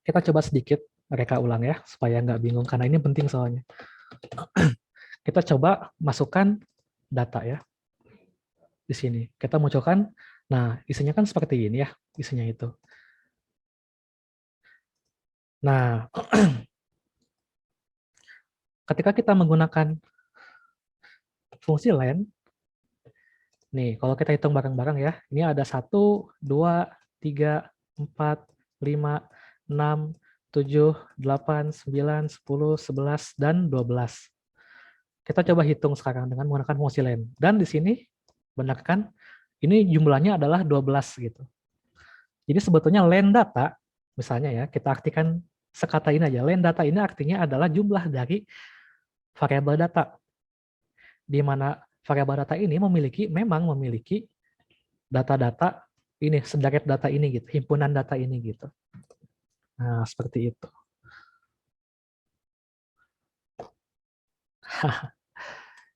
Kita coba sedikit reka ulang ya, supaya nggak bingung, karena ini penting soalnya. Kita coba masukkan data ya, di sini. Kita munculkan, nah isinya kan seperti ini ya, isinya itu. Nah, ketika kita menggunakan fungsi len, nih kalau kita hitung bareng-bareng ya, ini ada 1, 2, 3, 4, 5, 6, 7, 8, 9, 10, 11, dan 12. Kita coba hitung sekarang dengan menggunakan fungsi len. Dan di sini, benar kan, ini jumlahnya adalah 12 gitu. Jadi sebetulnya len data, misalnya ya, kita artikan sekata ini aja, len data ini artinya adalah jumlah dari variabel data. Di mana variabel data ini memang memiliki data-data ini, sederet data ini gitu, himpunan data ini gitu. Nah, seperti itu.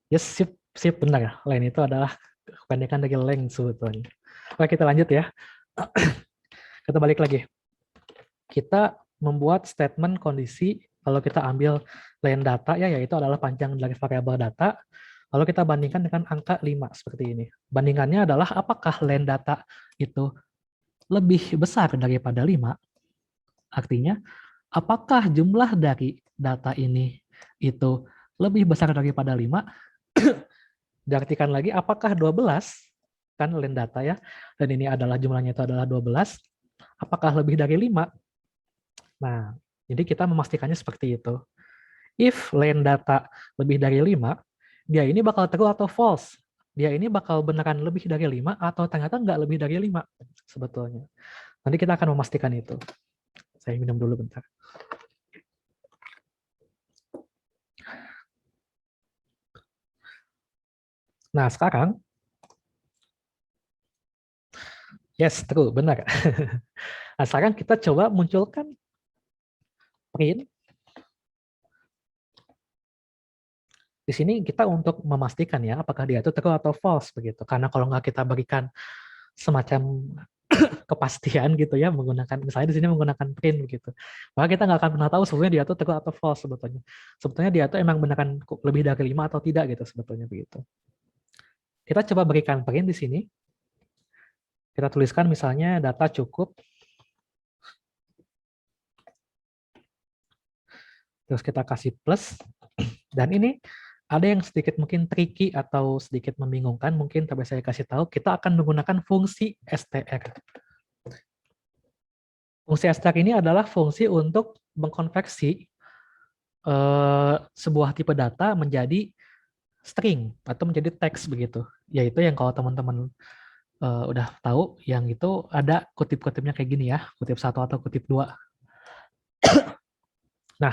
Yes, sip benar ya. Len itu adalah kependekan dari length sebetulnya. Oke, kita lanjut ya. Kita balik lagi. Kita membuat statement kondisi kalau kita ambil len data ya, yaitu adalah panjang dari variabel data. Lalu kita bandingkan dengan angka 5 seperti ini. Bandingannya adalah apakah len data itu lebih besar daripada 5? Artinya, apakah jumlah dari data ini itu lebih besar daripada 5, diartikan lagi apakah 12, kan len data ya, dan ini adalah jumlahnya itu adalah 12, apakah lebih dari 5? Nah, jadi kita memastikannya seperti itu. If len data lebih dari 5, dia ini bakal true atau false. Dia ini bakal beneran lebih dari 5 atau ternyata nggak lebih dari 5 sebetulnya. Nanti kita akan memastikan itu. Saya minum dulu bentar. Nah, sekarang, yes, true, benar. Nah, sekarang kita coba munculkan print. Di sini kita untuk memastikan ya, apakah dia itu true atau false, begitu. Karena kalau nggak kita berikan semacam kepastian gitu ya, menggunakan, misalnya di sini menggunakan print begitu. Maka kita nggak akan pernah tahu sebetulnya dia itu true atau false sebetulnya. Sebetulnya dia itu emang beneran lebih dari 5 atau tidak gitu sebetulnya begitu. Kita coba berikan print di sini. Kita tuliskan misalnya data cukup. Terus kita kasih plus. Dan ini ada yang sedikit mungkin tricky atau sedikit membingungkan. Mungkin tapi saya kasih tahu, kita akan menggunakan fungsi str. Fungsi str ini adalah fungsi untuk mengkonversi sebuah tipe data menjadi string atau menjadi teks begitu. Yaitu yang kalau teman-teman udah tahu, yang itu ada kutip-kutipnya kayak gini ya, kutip 1 atau kutip 2. Nah,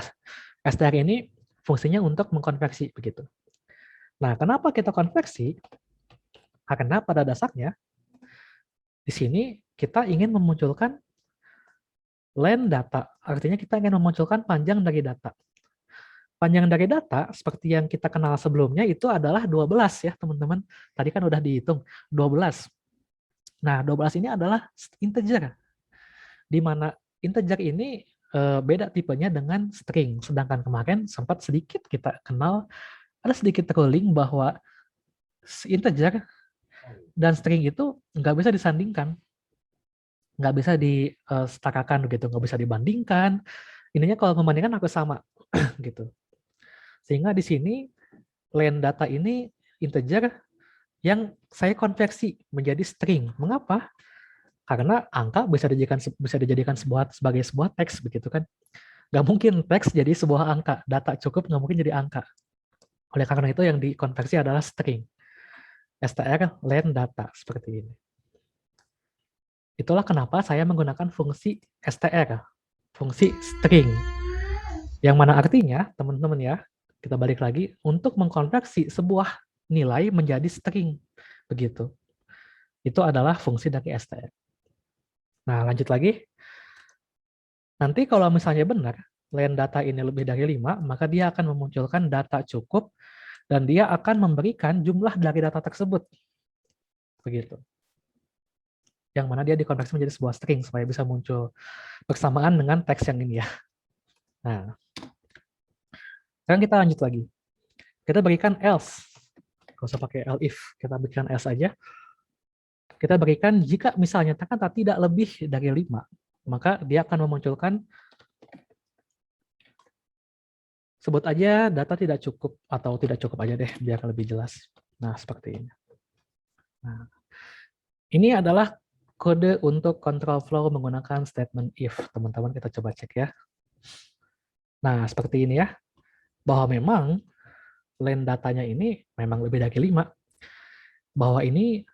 str ini fungsinya untuk mengkonversi begitu. Nah, kenapa kita konversi? Karena pada dasarnya di sini kita ingin memunculkan len data, artinya kita ingin memunculkan panjang dari data. Panjang dari data, seperti yang kita kenal sebelumnya, itu adalah 12 ya teman-teman. Tadi kan udah dihitung, 12. Nah, 12 ini adalah integer. Di mana integer ini beda tipenya dengan string. Sedangkan kemarin sempat sedikit kita kenal, ada sedikit ruling bahwa integer dan string itu nggak bisa disandingkan. Nggak bisa disetarakan gitu, nggak bisa dibandingkan. Ininya kalau membandingkan harus sama gitu. Sehingga di sini len data ini integer yang saya konversi menjadi string. Mengapa? Karena angka bisa dijadikan sebagai sebuah teks begitu kan. Nggak mungkin teks jadi sebuah angka, data cukup nggak mungkin jadi angka. Oleh karena itu yang dikonversi adalah string. str len data seperti ini. Itulah kenapa saya menggunakan fungsi str, fungsi string. Yang mana artinya, teman-teman ya, kita balik lagi, untuk mengkonversi sebuah nilai menjadi string. Begitu. Itu adalah fungsi dari str. Nah, lanjut lagi. Nanti kalau misalnya benar, len data ini lebih dari 5, maka dia akan memunculkan data cukup, dan dia akan memberikan jumlah dari data tersebut. Begitu. Yang mana dia dikonversi menjadi sebuah string, supaya bisa muncul bersamaan dengan teks yang ini ya. Nah, sekarang kita lanjut lagi. Kita berikan else. Nggak usah pakai elif, kita berikan else aja. Kita berikan jika misalnya kata tidak lebih dari 5, maka dia akan memunculkan, sebut aja data tidak cukup, atau tidak cukup aja deh, biar lebih jelas. Nah, seperti ini. Nah, ini adalah kode untuk control flow menggunakan statement if. Teman-teman kita coba cek ya. Nah, seperti ini ya. Bahwa memang len datanya ini memang lebih dari 5. Bahwa ini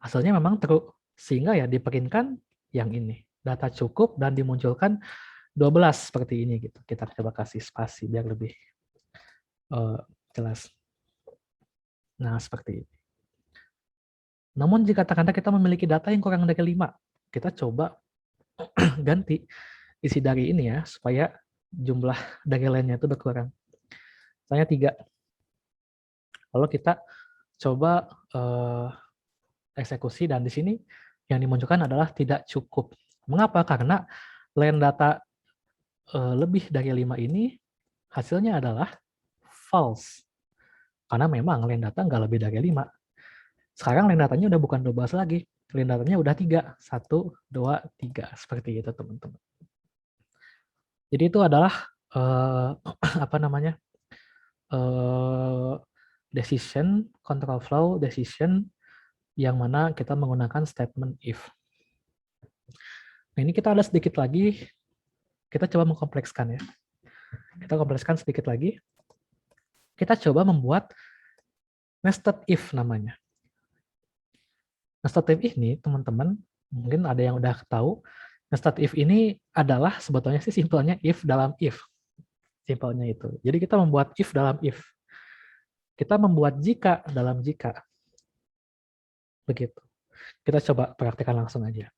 hasilnya memang true. Sehingga ya diperinkan yang ini. Data cukup dan dimunculkan 12 seperti ini gitu. Kita coba kasih spasi biar lebih jelas. Nah, seperti ini. Namun jika ternyata kita memiliki data yang kurang dari 5, kita coba ganti isi dari ini ya, supaya jumlah dari len-nya itu berkurang. Misalnya 3. Lalu kita coba eksekusi, dan di sini yang dimunculkan adalah tidak cukup. Mengapa? Karena len data lebih dari 5 ini hasilnya adalah false. Karena memang len data nggak lebih dari 5. Sekarang len datanya udah bukan 12 lagi. Len datanya udah 3. 1, 2, 3. Seperti itu, teman-teman. Jadi itu adalah apa namanya, decision, control flow, decision, yang mana kita menggunakan statement if. Nah, ini kita ada sedikit lagi, kita coba mengkomplekskan ya. Kita komplekskan sedikit lagi. Kita coba membuat nested if namanya. Nested if ini, teman-teman, mungkin ada yang udah tahu, nested if ini adalah sebetulnya sih simpelnya if dalam if. Simpelnya itu. Jadi kita membuat if dalam if. Kita membuat jika dalam jika. Begitu. Kita coba praktekkan langsung aja.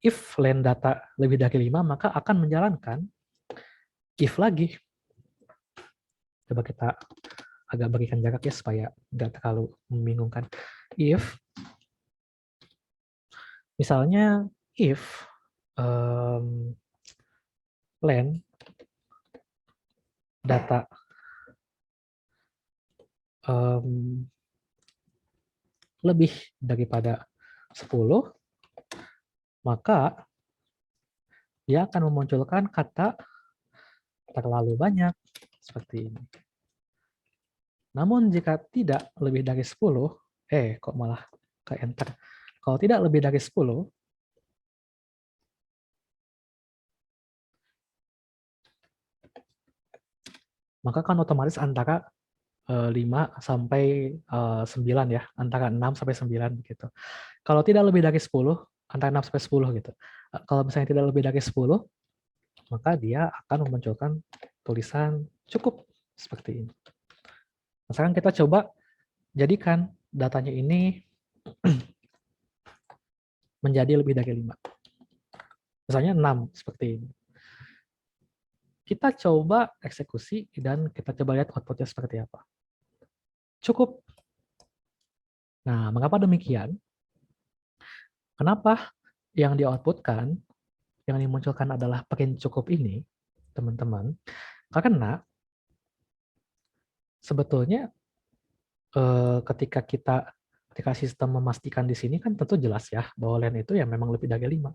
If len data lebih dari 5, maka akan menjalankan if lagi. Coba kita agak berikan jarak ya supaya nggak terlalu membingungkan. If, misalnya if len data lebih daripada 10, maka dia akan memunculkan kata terlalu banyak seperti ini. Namun jika tidak lebih dari 10, kok malah ke enter. Kalau tidak lebih dari 10, maka kan otomatis antara 5 sampai 9 ya, antara 6 sampai 9 gitu. Kalau tidak lebih dari 10, antara 6 sampai 10 gitu. Kalau misalnya tidak lebih dari 10, maka dia akan memunculkan tulisan cukup seperti ini. Nah, sekarang kita coba jadikan datanya ini menjadi lebih dari 5. Misalnya 6 seperti ini. Kita coba eksekusi dan kita coba lihat outputnya seperti apa. Cukup. Nah, mengapa demikian? Kenapa yang di-outputkan, yang dimunculkan adalah print cukup ini, teman-teman? Karena sebetulnya ketika sistem memastikan di sini kan tentu jelas ya bahwa len itu ya memang lebih dari 5.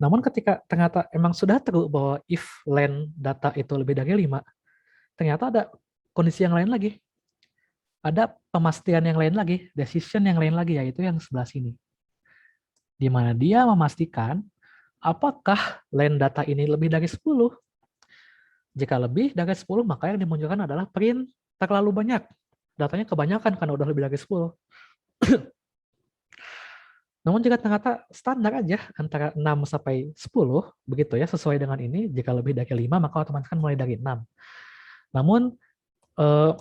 Namun ketika ternyata emang sudah true bahwa if len data itu lebih dari 5, ternyata ada kondisi yang lain lagi. Ada pemastian yang lain lagi, decision yang lain lagi, yaitu yang sebelah sini. Di mana dia memastikan apakah len data ini lebih dari 10. Jika lebih dari 10, maka yang dimunculkan adalah print terlalu banyak. Datanya kebanyakan karena udah lebih dari 10. Namun jika ternyata standar aja antara 6 sampai 10, begitu ya, sesuai dengan ini, jika lebih dari 5, maka otomatis kan mulai dari 6. Namun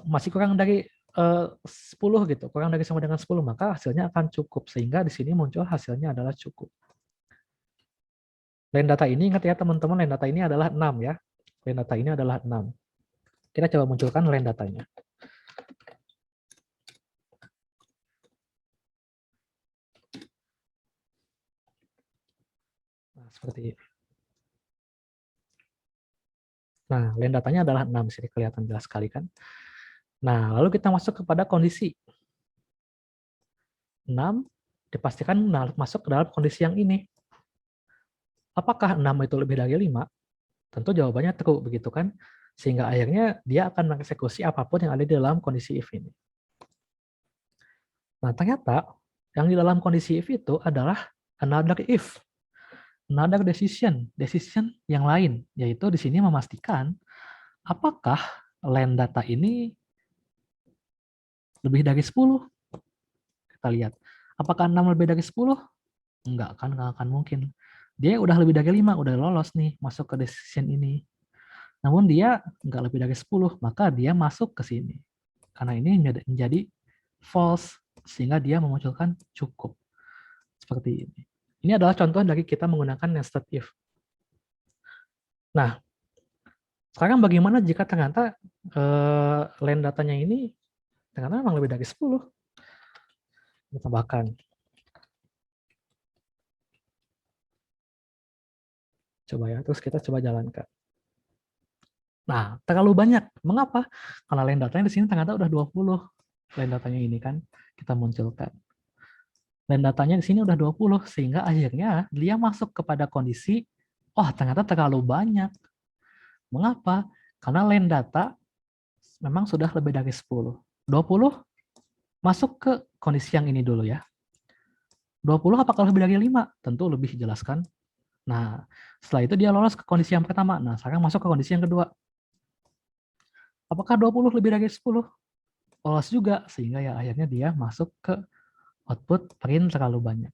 masih kurang dari 10 gitu, kurang dari sama dengan 10, maka hasilnya akan cukup, sehingga di sini muncul hasilnya adalah cukup. Len data ini, ingat ya teman-teman, len data ini adalah 6 ya. Len data ini adalah 6. Kita coba munculkan len datanya. Nah, seperti ini. Nah, len datanya adalah 6, sini kelihatan jelas sekali kan. Nah, lalu kita masuk kepada kondisi 6, dipastikan masuk ke dalam kondisi yang ini. Apakah 6 itu lebih dari 5? Tentu jawabannya true, begitu kan? Sehingga akhirnya dia akan mengeksekusi apapun yang ada di dalam kondisi if ini. Nah, ternyata yang di dalam kondisi if itu adalah another if. Another decision yang lain, yaitu di sini memastikan apakah len data ini lebih dari 10. Kita lihat. Apakah 6 lebih dari 10? Enggak kan, enggak akan mungkin. Dia udah lebih dari 5, udah lolos nih masuk ke decision ini. Namun dia enggak lebih dari 10, maka dia masuk ke sini. Karena ini menjadi false, sehingga dia memunculkan cukup. Seperti ini. Ini adalah contoh dari kita menggunakan nested if. Nah, sekarang bagaimana jika ternyata len datanya ini ternyata memang lebih dari 10? Kita tambahkan. Coba ya, terus kita coba jalankan. Nah, terlalu banyak. Mengapa? Karena len datanya di sini ternyata udah 20. Len datanya ini kan kita munculkan. Len datanya di sini udah 20, sehingga akhirnya dia masuk kepada kondisi, oh ternyata terlalu banyak. Mengapa? Karena len data memang sudah lebih dari 10. 20 masuk ke kondisi yang ini dulu ya. 20 apakah lebih dari 5? Tentu lebih jelaskan. Nah, setelah itu dia lolos ke kondisi yang pertama. Nah, sekarang masuk ke kondisi yang kedua. Apakah 20 lebih dari 10? Lolos juga, sehingga ya akhirnya dia masuk ke output print terlalu banyak.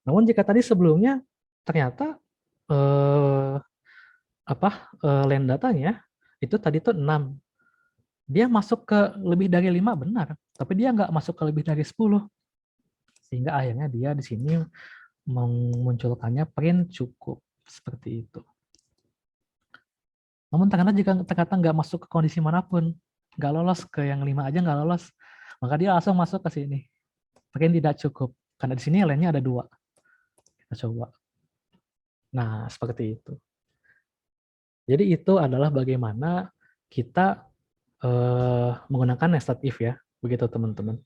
Namun jika tadi sebelumnya ternyata len datanya itu tadi tuh 6. Dia masuk ke lebih dari 5 benar, tapi dia nggak masuk ke lebih dari 10. Sehingga akhirnya dia di sini memunculkannya print cukup seperti itu. Namun ternyata nggak masuk ke kondisi manapun, nggak lolos ke yang 5 aja nggak lolos, maka dia langsung masuk ke sini. Print tidak cukup, karena di sini line-nya ada 2. Kita coba. Nah, seperti itu. Jadi itu adalah bagaimana kita menggunakan nested if ya, begitu teman-teman.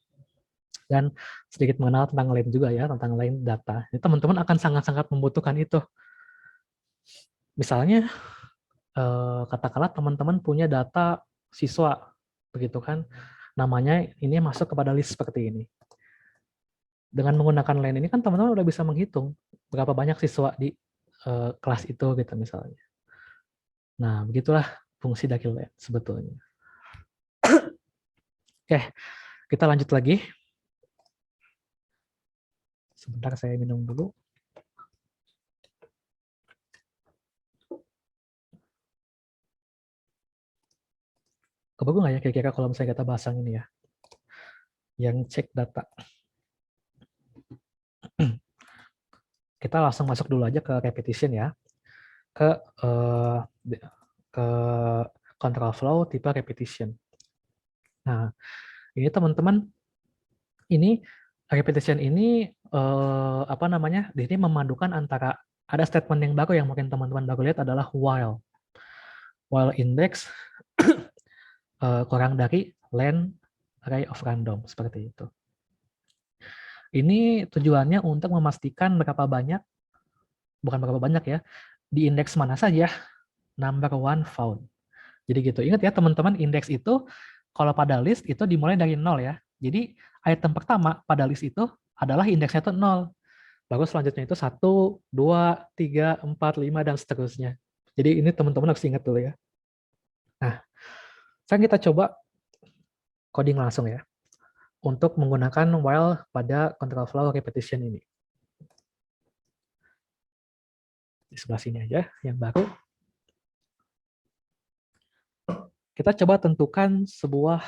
Dan sedikit mengenal tentang line juga ya, tentang line data. Jadi teman-teman akan sangat-sangat membutuhkan itu. Misalnya, katakanlah teman-teman punya data siswa, begitu kan, namanya ini masuk kepada list seperti ini. Dengan menggunakan line ini kan teman-teman udah bisa menghitung berapa banyak siswa di kelas itu gitu misalnya. Nah, begitulah fungsi dari line sebetulnya. Oke, kita lanjut lagi. Sebentar saya minum dulu. Kebagus nggak ya kira-kira kalau misalnya kita bahas yang ini ya? Yang cek data. Kita langsung masuk dulu aja ke repetition ya. Ke control flow tipe repetition. Nah, ini teman-teman, ini repetition ini ini memadukan antara ada statement yang baru yang mungkin teman-teman baru lihat adalah while index kurang dari len array of random seperti itu. Ini tujuannya untuk memastikan berapa banyak ya, di indeks mana saja number one found. Jadi gitu. Ingat ya teman-teman, indeks itu kalau pada list itu dimulai dari 0 ya. Jadi item pertama pada list itu adalah indeksnya itu 0. Baru selanjutnya itu 1, 2, 3, 4, 5, dan seterusnya. Jadi ini teman-teman harus ingat dulu ya. Nah, sekarang kita coba coding langsung ya. Untuk menggunakan while pada control flow repetition ini. Di sebelah sini aja, yang baru. Kita coba tentukan sebuah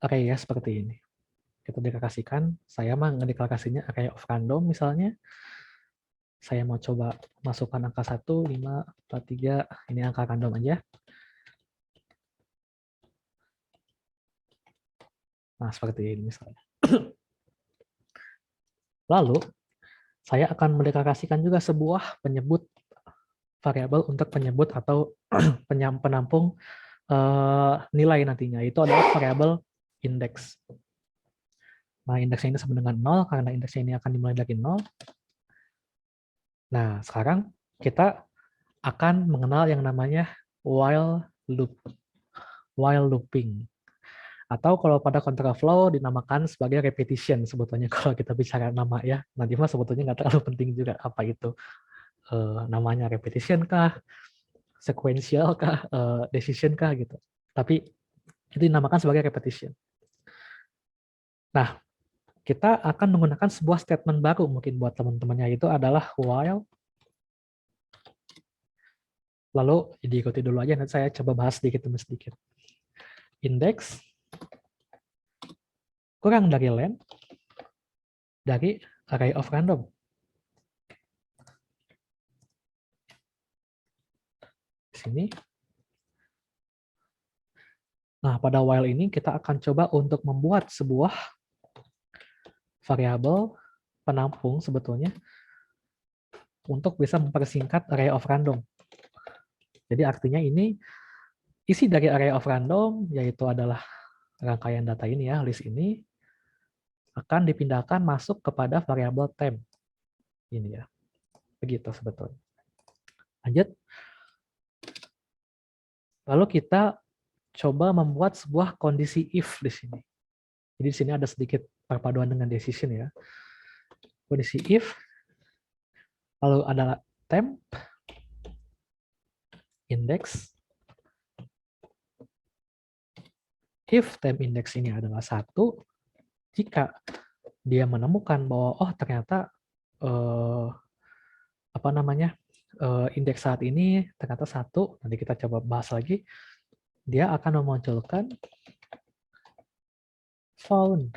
array ya, seperti ini. Kita deklarasikan, saya mah ngedeklarasinya array of random misalnya. Saya mau coba masukkan angka 1, 5, 4, 3, ini angka random aja. Nah, seperti ini misalnya. Lalu, saya akan mendeklarasikan juga sebuah penyebut variabel untuk penyebut atau penampung nilai nantinya. Itu adalah variabel index. Nah, indeksnya ini sama dengan 0, karena indeksnya ini akan dimulai dari 0. Nah, sekarang kita akan mengenal yang namanya while looping. Atau kalau pada control flow dinamakan sebagai repetition sebetulnya kalau kita bicara nama ya. Nanti mah sebetulnya nggak terlalu penting juga apa itu namanya, repetition kah, sequential kah, decision kah gitu. Tapi itu dinamakan sebagai repetition. Nah, kita akan menggunakan sebuah statement baru mungkin buat teman-temannya, itu adalah while. Lalu diikuti dulu aja, nanti saya coba bahas sedikit demi sedikit. Index kurang dari len dari array of random. Di sini. Nah, pada while ini kita akan coba untuk membuat sebuah variabel penampung sebetulnya untuk bisa mempersingkat array of random. Jadi artinya ini isi dari array of random, yaitu adalah rangkaian data ini ya, list ini, akan dipindahkan masuk kepada variabel temp. Ini ya. Begitu sebetulnya. Lanjut. Lalu kita coba membuat sebuah kondisi if di sini. Jadi di sini ada sedikit perpaduan dengan decision ya. Kondisi if, lalu ada temp, index. If temp index ini adalah 1, jika dia menemukan bahwa oh ternyata indeks saat ini ternyata 1, nanti kita coba bahas lagi, dia akan memunculkan found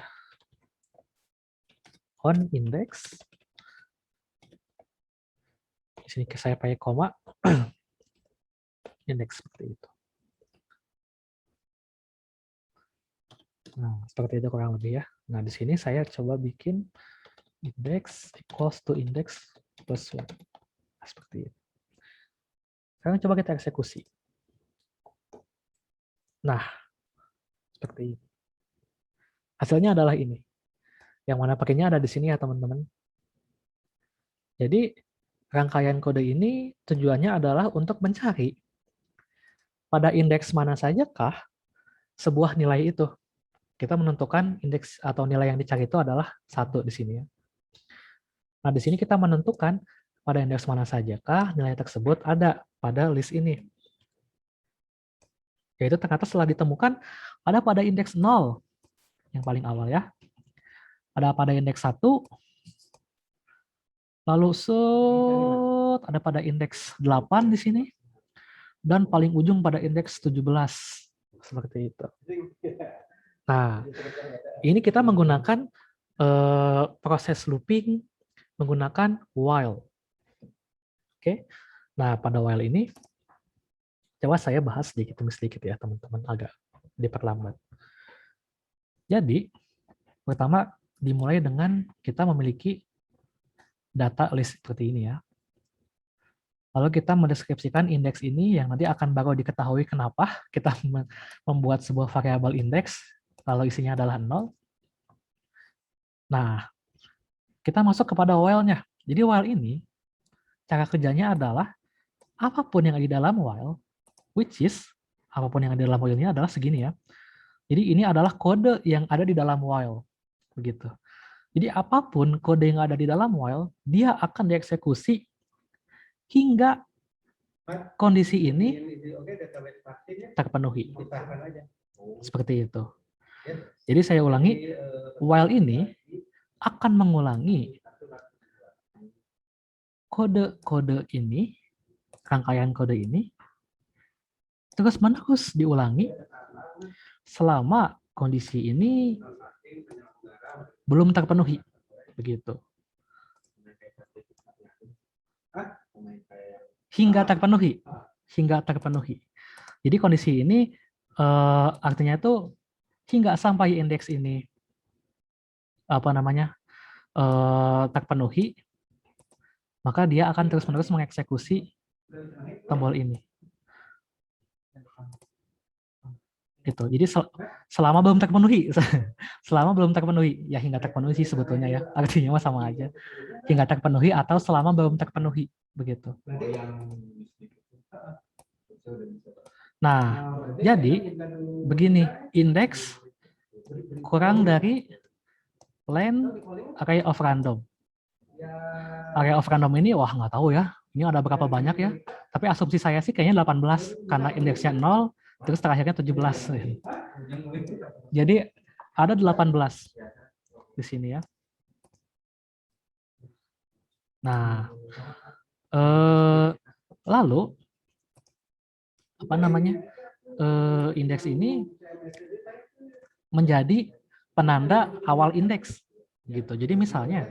on index. Di sini saya pakai koma, indeks seperti itu. Nah, seperti itu kurang lebih ya. Nah, di sini saya coba bikin index equals to index plus 1. Nah, seperti itu. Sekarang coba kita eksekusi. Nah, seperti ini. Hasilnya adalah ini. Yang mana pakainya ada di sini ya, teman-teman. Jadi, rangkaian kode ini tujuannya adalah untuk mencari pada indeks mana sajakah sebuah nilai itu. Kita menentukan indeks atau nilai yang dicari itu adalah 1 di sini ya. Nah, di sini kita menentukan pada indeks mana sajakah nilai tersebut ada pada list ini. Yaitu ternyata setelah ditemukan ada pada indeks 0 yang paling awal ya. Ada pada indeks 1, lalu ada pada indeks 8 di sini, dan paling ujung pada indeks 17. Seperti itu. Nah, ini kita menggunakan proses looping menggunakan while. Oke. Nah, pada while ini coba saya bahas sedikit demi sedikit ya, teman-teman, agak diperlambat. Jadi, pertama dimulai dengan kita memiliki data list seperti ini ya. Lalu kita mendeskripsikan indeks ini yang nanti akan baru diketahui kenapa kita membuat sebuah variabel indeks lalu isinya adalah 0. Nah, kita masuk kepada while-nya. Jadi while ini cara kerjanya adalah apapun yang ada di dalam while, which is apapun yang ada di dalam while ini adalah segini ya. Jadi ini adalah kode yang ada di dalam while, begitu. Jadi apapun kode yang ada di dalam while, dia akan dieksekusi hingga kondisi ini terpenuhi. Seperti itu. Jadi saya ulangi, while ini akan mengulangi kode-kode ini, rangkaian kode ini, terus-menerus diulangi selama kondisi ini belum terpenuhi. Begitu. Hingga terpenuhi. Jadi kondisi ini artinya itu hingga sampai indeks ini terpenuhi, maka dia akan terus-menerus mengeksekusi tombol ini. Gitu. Jadi selama belum terpenuhi, ya hingga terpenuhi sih sebetulnya ya, artinya sama aja. Hingga terpenuhi atau selama belum terpenuhi, begitu. Nah, jadi begini, indeks kurang dari len array of random. Array of random ini, wah nggak tahu ya, ini ada berapa banyak ya. Tapi asumsi saya sih kayaknya 18, karena indeksnya 0, terus terakhirnya 17. Jadi ada 18 di sini ya. Nah, lalu indeks ini menjadi penanda awal indeks gitu. Jadi misalnya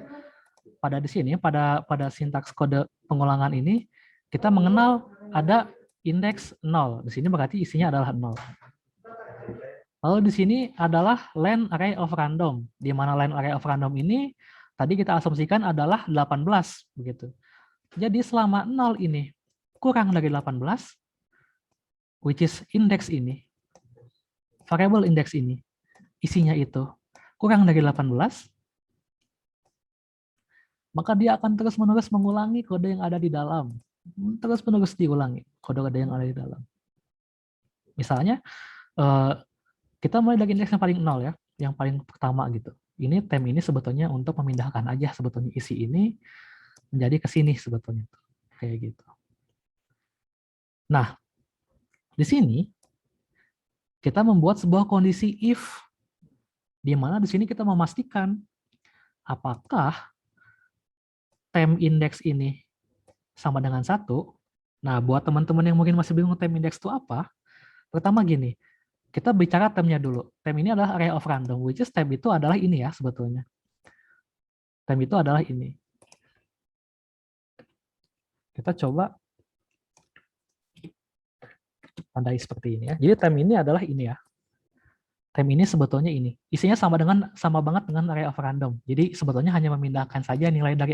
pada di sini pada sintaks kode pengulangan ini kita mengenal ada indeks 0. Di sini berarti isinya adalah 0. Lalu di sini adalah len array of random, di mana len array of random ini tadi kita asumsikan adalah 18 begitu. Jadi selama 0 ini kurang dari 18, which is indeks ini, variable indeks ini, isinya itu kurang dari 18, maka dia akan terus-menerus mengulangi kode yang ada di dalam. Terus-menerus diulangi kode-kode yang ada di dalam. Misalnya, kita mulai dari indeks yang paling 0 ya, yang paling pertama gitu. Ini tem ini sebetulnya untuk memindahkan aja sebetulnya isi ini menjadi ke sini sebetulnya. Kayak gitu. Nah, di sini kita membuat sebuah kondisi if, di mana di sini kita memastikan apakah tem indeks ini sama dengan 1. Nah, buat teman-teman yang mungkin masih bingung tem indeks itu apa, pertama gini, kita bicara temnya dulu. Tem ini adalah array of random, which is tem itu adalah ini ya sebetulnya. Tem itu adalah ini. Kita coba tandai seperti ini ya. Jadi tem ini adalah ini ya. Tem ini sebetulnya ini. Isinya sama banget dengan array of random. Jadi sebetulnya hanya memindahkan saja nilai dari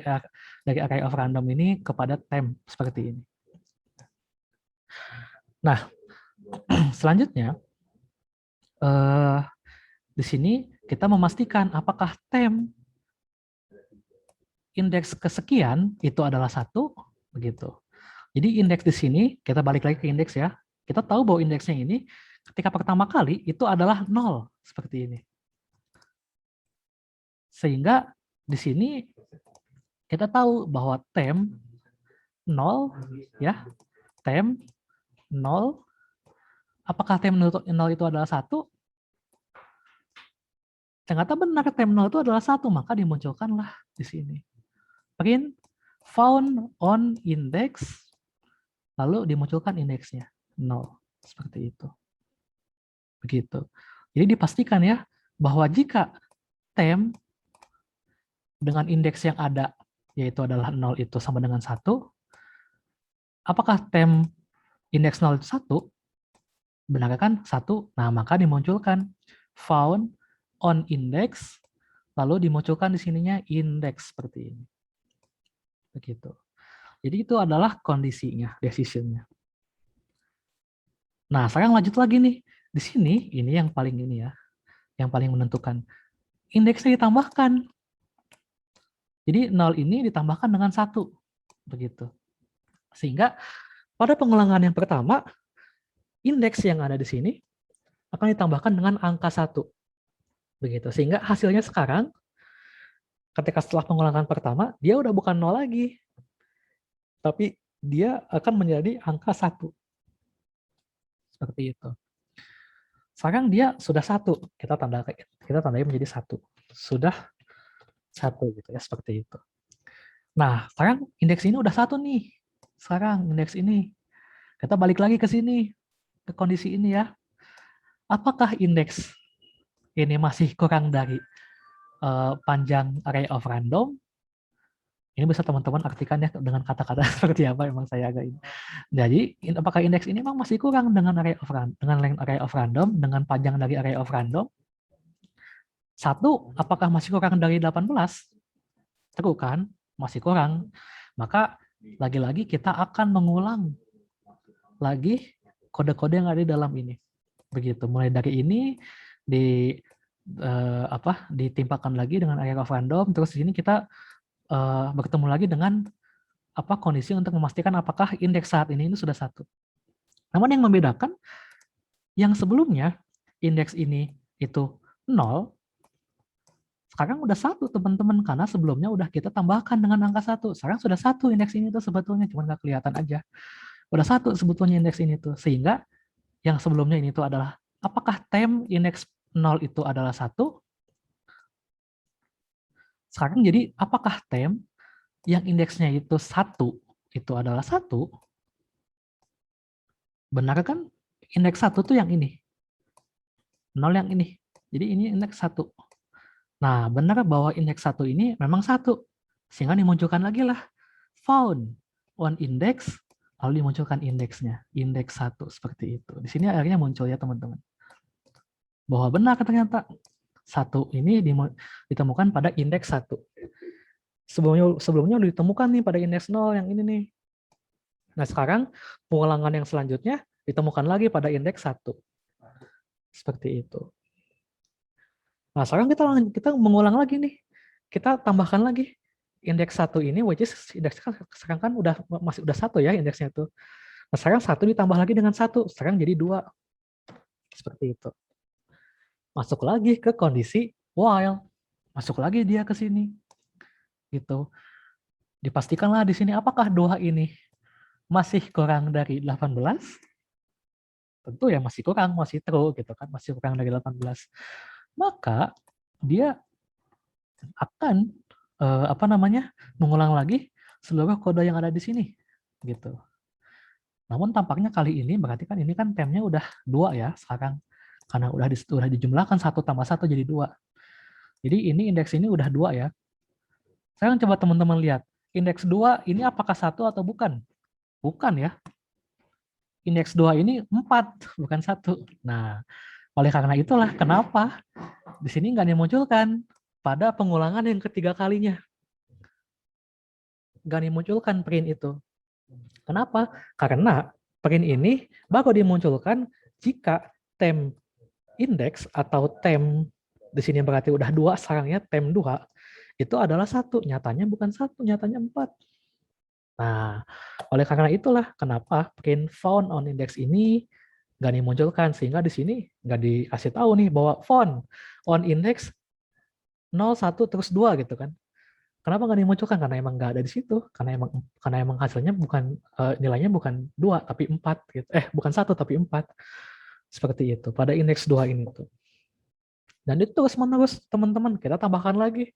array of random ini kepada tem seperti ini. Nah, selanjutnya di sini kita memastikan apakah tem indeks kesekian itu adalah 1 begitu. Jadi indeks di sini kita balik lagi ke indeks ya. Kita tahu bahwa indeksnya ini ketika pertama kali itu adalah 0 seperti ini. Sehingga di sini kita tahu bahwa tem 0 ya, tem 0. Apakah tem 0 itu adalah 1? Ternyata benar tem 0 itu adalah 1, maka dimunculkanlah di sini. Print found on index, lalu dimunculkan indeksnya 0 seperti itu. Begitu. Jadi dipastikan ya bahwa jika tem dengan indeks yang ada yaitu adalah 0 itu sama dengan 1, apakah tem indeks 0 itu 1? Benar kan? 1. Nah, maka dimunculkan found on index, lalu dimunculkan di sininya indeks seperti ini. Begitu. Jadi itu adalah kondisinya, decision-nya. Nah, sekarang lanjut lagi nih. Di sini, ini yang paling ini ya, yang paling menentukan. Indeksnya ditambahkan. Jadi 0 ini ditambahkan dengan 1. Begitu. Sehingga pada pengulangan yang pertama, indeks yang ada di sini akan ditambahkan dengan angka 1. Begitu. Sehingga hasilnya sekarang, ketika setelah pengulangan pertama, dia udah bukan 0 lagi. Tapi dia akan menjadi angka 1. Seperti itu. Sekarang dia sudah 1, kita tandai menjadi 1. Sudah 1 gitu ya, seperti itu. Nah, sekarang indeks ini udah 1 nih. Sekarang indeks ini. Kita balik lagi ke sini, ke kondisi ini ya. Apakah indeks ini masih kurang dari panjang array of random? Ini bisa teman-teman artikan ya dengan kata-kata seperti apa, emang saya agak ini. Jadi, apakah indeks ini memang masih kurang dengan length array of random, dengan panjang dari array of random? 1, apakah masih kurang dari 18? True kan? Masih kurang. Maka, lagi-lagi kita akan mengulang lagi kode-kode yang ada di dalam ini. Begitu, mulai dari ini, ditimpakan lagi dengan array of random, terus di sini kita bertemu lagi dengan kondisi untuk memastikan apakah indeks saat ini sudah 1. Namun yang membedakan, yang sebelumnya indeks ini itu 0, sekarang udah 1 teman-teman, karena sebelumnya udah kita tambahkan dengan angka 1. Sekarang sudah 1 indeks ini tuh sebetulnya, cuma nggak kelihatan aja. Udah 1 sebetulnya indeks ini tuh, sehingga yang sebelumnya ini tuh adalah apakah tem indeks 0 itu adalah 1? Sekarang jadi apakah tem yang indeksnya itu 1 itu adalah 1? Benar kan? Indeks 1 tuh yang ini. 0 yang ini. Jadi ini indeks 1. Nah, benar bahwa indeks 1 ini memang 1. Sehingga dimunculkan lagi lah found on index, lalu dimunculkan indeksnya. Indeks 1 seperti itu. Di sini akhirnya muncul ya teman-teman. Bahwa benar ternyata 1 ini ditemukan pada indeks 1. Sebelumnya udah ditemukan nih pada indeks 0 yang ini nih. Nah, sekarang pengulangan yang selanjutnya ditemukan lagi pada indeks 1. Seperti itu. Nah, sekarang kita mengulang lagi nih. Kita tambahkan lagi indeks 1 ini, which is indeks sekarang kan masih udah 1 ya indeksnya tuh. Nah, sekarang 1 ditambah lagi dengan 1, sekarang jadi 2. Seperti itu. Masuk lagi ke kondisi while. Masuk lagi dia ke sini. Gitu. Dipastikanlah di sini apakah 2 ini masih kurang dari 18? Tentu ya masih kurang, masih true gitu kan, masih kurang dari 18. Maka dia akan mengulang lagi seluruh kode yang ada di sini gitu. Namun tampaknya kali ini berarti kan ini kan temnya udah 2 ya sekarang, karena udah dijumlahkan 1 tambah 1 jadi 2. Jadi ini indeks ini udah 2 ya. Sekarang coba teman-teman lihat, indeks 2 ini apakah 1 atau bukan? Bukan ya. Indeks 2 ini 4, bukan 1. Nah, oleh karena itulah kenapa di sini nggak dimunculkan pada pengulangan yang ketiga kalinya. Nggak dimunculkan print itu. Kenapa? Karena print ini baru dimunculkan jika tem indeks atau tem di sini berarti udah 2 sekarang ya, tem 2 itu adalah 1, nyatanya bukan 1, nyatanya 4. Nah, oleh karena itulah kenapa print found on index ini nggak dimunculkan, sehingga di sini nggak dikasih tahu nih bahwa found on index 0, 1, terus 2 gitu kan. Kenapa nggak dimunculkan? Karena emang nggak ada di situ, karena emang hasilnya bukan nilainya bukan 2 tapi 4 gitu. Bukan 1 tapi 4. Seperti itu pada indeks 2 ini tuh. Dan itu terus-menerus teman-teman, kita tambahkan lagi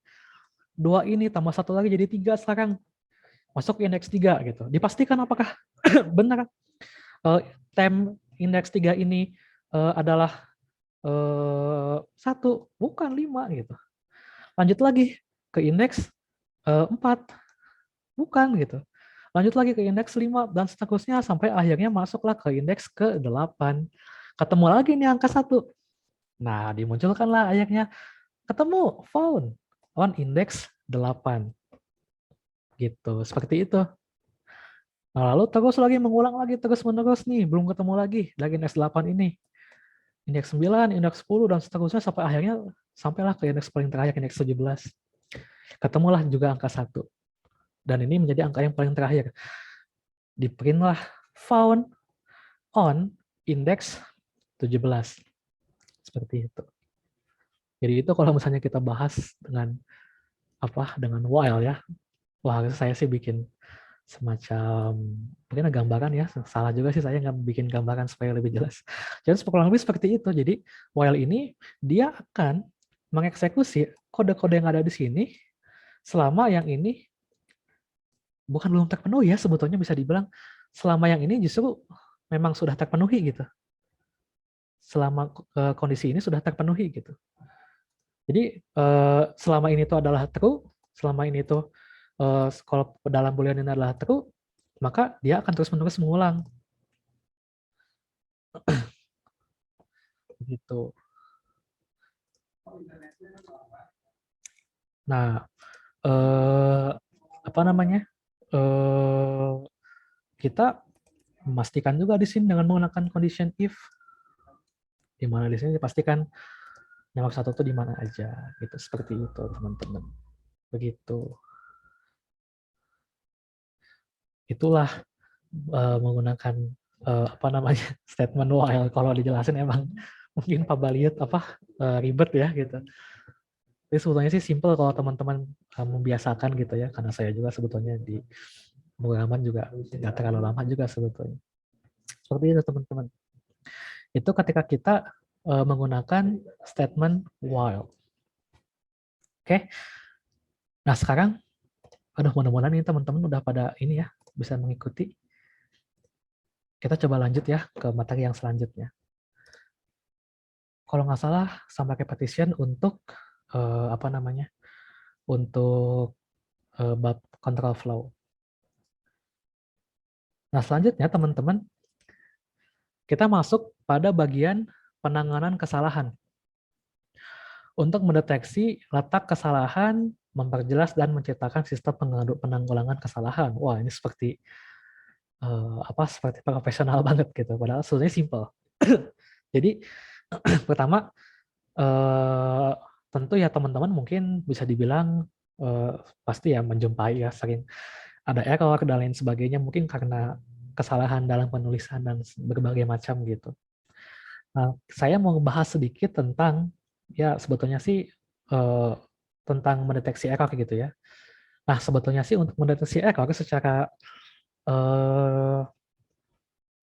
2 ini tambah 1 lagi jadi 3 sekarang. Masuk ke indeks 3 gitu. Dipastikan apakah benar tem indeks 3 ini adalah 1, bukan 5 gitu. Lanjut lagi ke indeks 4, bukan gitu. Lanjut lagi ke indeks 5 dan seterusnya sampai akhirnya masuklah ke indeks ke-8. Ketemu lagi nih angka 1. Nah, dimunculkanlah akhirnya ketemu found on indeks 8. Gitu, seperti itu. Nah, lalu terus lagi mengulang lagi terus-menerus nih, belum ketemu lagi dari indeks 8 ini. Indeks 9, indeks 10 dan seterusnya sampai akhirnya sampailah ke indeks paling terakhir, indeks 17. Ketemulah juga angka 1. Dan ini menjadi angka yang paling terakhir. Diprintlah found on index 17. Seperti itu. Jadi itu kalau misalnya kita bahas dengan while ya. Wah, saya sih bikin semacam mungkin gambaran ya. Salah juga sih saya nggak bikin gambaran supaya lebih jelas. Jadi kurang lebih seperti itu. Jadi while ini dia akan mengeksekusi kode-kode yang ada di sini selama yang ini bukan belum terpenuhi ya, sebetulnya bisa dibilang selama yang ini justru memang sudah terpenuhi gitu. Selama kondisi ini sudah terpenuhi gitu. Jadi selama ini itu adalah true, selama ini itu kalau dalam boolean ini adalah true, maka dia akan terus-menerus mengulang. Gitu. Nah, kita memastikan juga di sini dengan menggunakan condition if, di mana di sini dipastikan nomor 1 itu di mana aja, gitu. Seperti itu, teman-teman. Begitu. Itulah menggunakan statement while. Kalau dijelasin emang mungkin pabaliut ribet ya gitu. Tapi sebetulnya sih simple kalau teman-teman membiasakan gitu ya, karena saya juga sebetulnya di pemrograman juga nggak terlalu lama juga sebetulnya. Seperti itu teman-teman. Itu ketika kita menggunakan statement while. Oke. Nah sekarang, mudah-mudahan ini teman-teman udah pada ini ya, bisa mengikuti. Kita coba lanjut ya ke materi yang selanjutnya. Kalau nggak salah sampai repetition untuk untuk bab control flow. Nah selanjutnya teman-teman, kita masuk pada bagian penanganan kesalahan. Untuk mendeteksi letak kesalahan, memperjelas dan menciptakan sistem penanggulangan kesalahan. Wah ini seperti seperti profesional banget gitu. Padahal sebenarnya simple. Jadi pertama tentu ya teman-teman mungkin bisa dibilang pasti ya menjumpai ya sering ada error dan lain sebagainya, mungkin karena kesalahan dalam penulisan dan berbagai macam gitu. Nah, saya mau bahas sedikit tentang ya sebetulnya sih tentang mendeteksi error gitu ya. Nah, sebetulnya sih untuk mendeteksi error eh,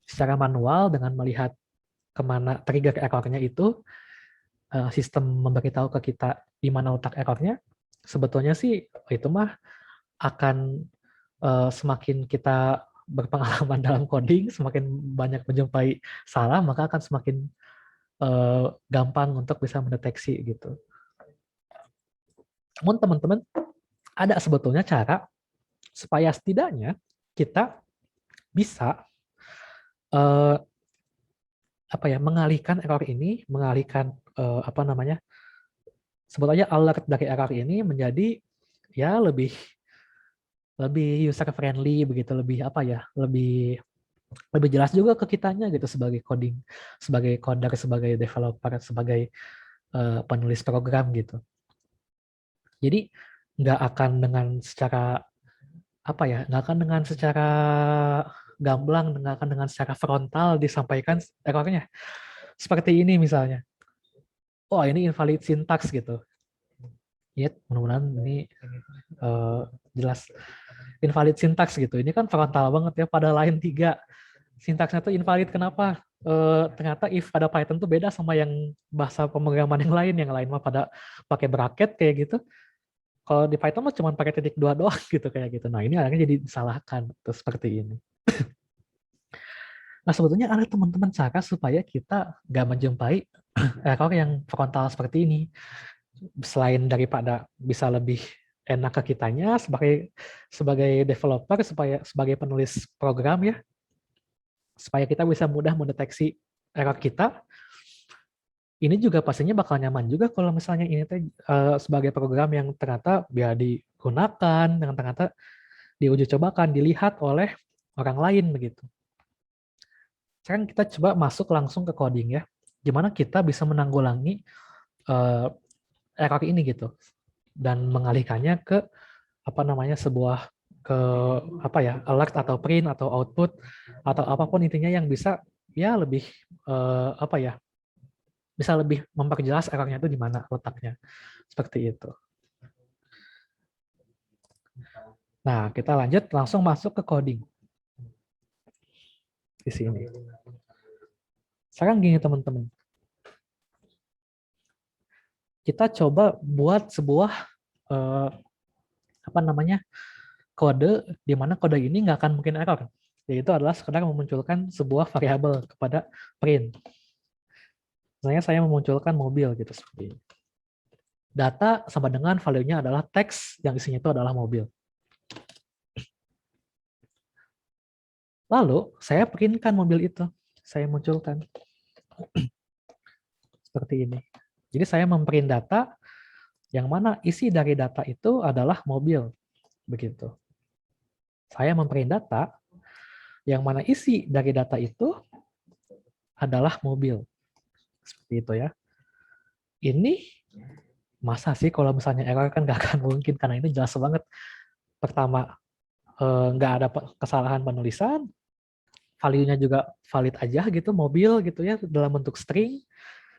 secara manual dengan melihat kemana trigger errornya itu, sistem memberitahu ke kita di mana letak errornya, sebetulnya sih itu mah akan semakin kita berpengalaman dalam coding, semakin banyak menjumpai salah, maka akan semakin gampang untuk bisa mendeteksi gitu. Namun teman-teman, ada sebetulnya cara supaya setidaknya kita bisa mengalihkan error ini, mengalihkan sebetulnya alert dari error ini menjadi ya lebih user friendly begitu, lebih jelas juga ke kitanya gitu sebagai coding, sebagai coder, sebagai developer, sebagai penulis program gitu. Jadi nggak akan dengan secara gamblang, nggak akan dengan secara frontal disampaikan errornya. Seperti ini misalnya. Oh, ini invalid syntax gitu. Ya, mudah-mudahan ini jelas. Invalid syntax gitu. Ini kan frontal banget ya, pada line 3. Sintaksnya tuh invalid, kenapa? Ternyata if pada Python tuh beda sama yang bahasa pemrograman yang lain mah pada pakai bracket kayak gitu. Kalau di Python mah cuma pakai titik 2 doang gitu kayak gitu. Nah, ini akhirnya jadi disalahkan tuh seperti ini. Nah, sebetulnya ada teman-teman cara supaya kita nggak menjumpai error yang frontal seperti ini. Selain daripada bisa lebih enak ke kitanya sebagai developer, sebagai penulis program ya, supaya kita bisa mudah mendeteksi error kita. Ini juga pastinya bakal nyaman juga kalau misalnya ini sebagai program yang ternyata biar digunakan, yang ternyata diuji cobakan, dilihat oleh orang lain begitu. Sekarang kita coba masuk langsung ke coding ya. Gimana kita bisa menanggulangi error ini gitu dan mengalihkannya ke sebuah alert atau print atau output atau apapun intinya yang bisa ya lebih bisa lebih memperjelas errornya itu di mana letaknya, seperti itu. Nah, kita lanjut langsung masuk ke coding di sini. Sekarang gini teman-teman, kita coba buat sebuah kode di mana kode ini nggak akan mungkin error, yaitu adalah sekedar memunculkan sebuah variabel kepada print. Misalnya saya memunculkan mobil gitu seperti ini. Data sama dengan value-nya adalah teks yang isinya itu adalah mobil. Lalu saya print-kan mobil itu, saya munculkan seperti ini. Jadi saya memprint data yang mana isi dari data itu adalah mobil, begitu. Saya memprint data yang mana isi dari data itu adalah mobil, seperti itu ya. Ini masa sih kalau misalnya error kan nggak akan mungkin, karena ini jelas banget. Pertama, nggak ada kesalahan penulisan, value-nya juga valid aja gitu, mobil gitu ya, dalam bentuk string,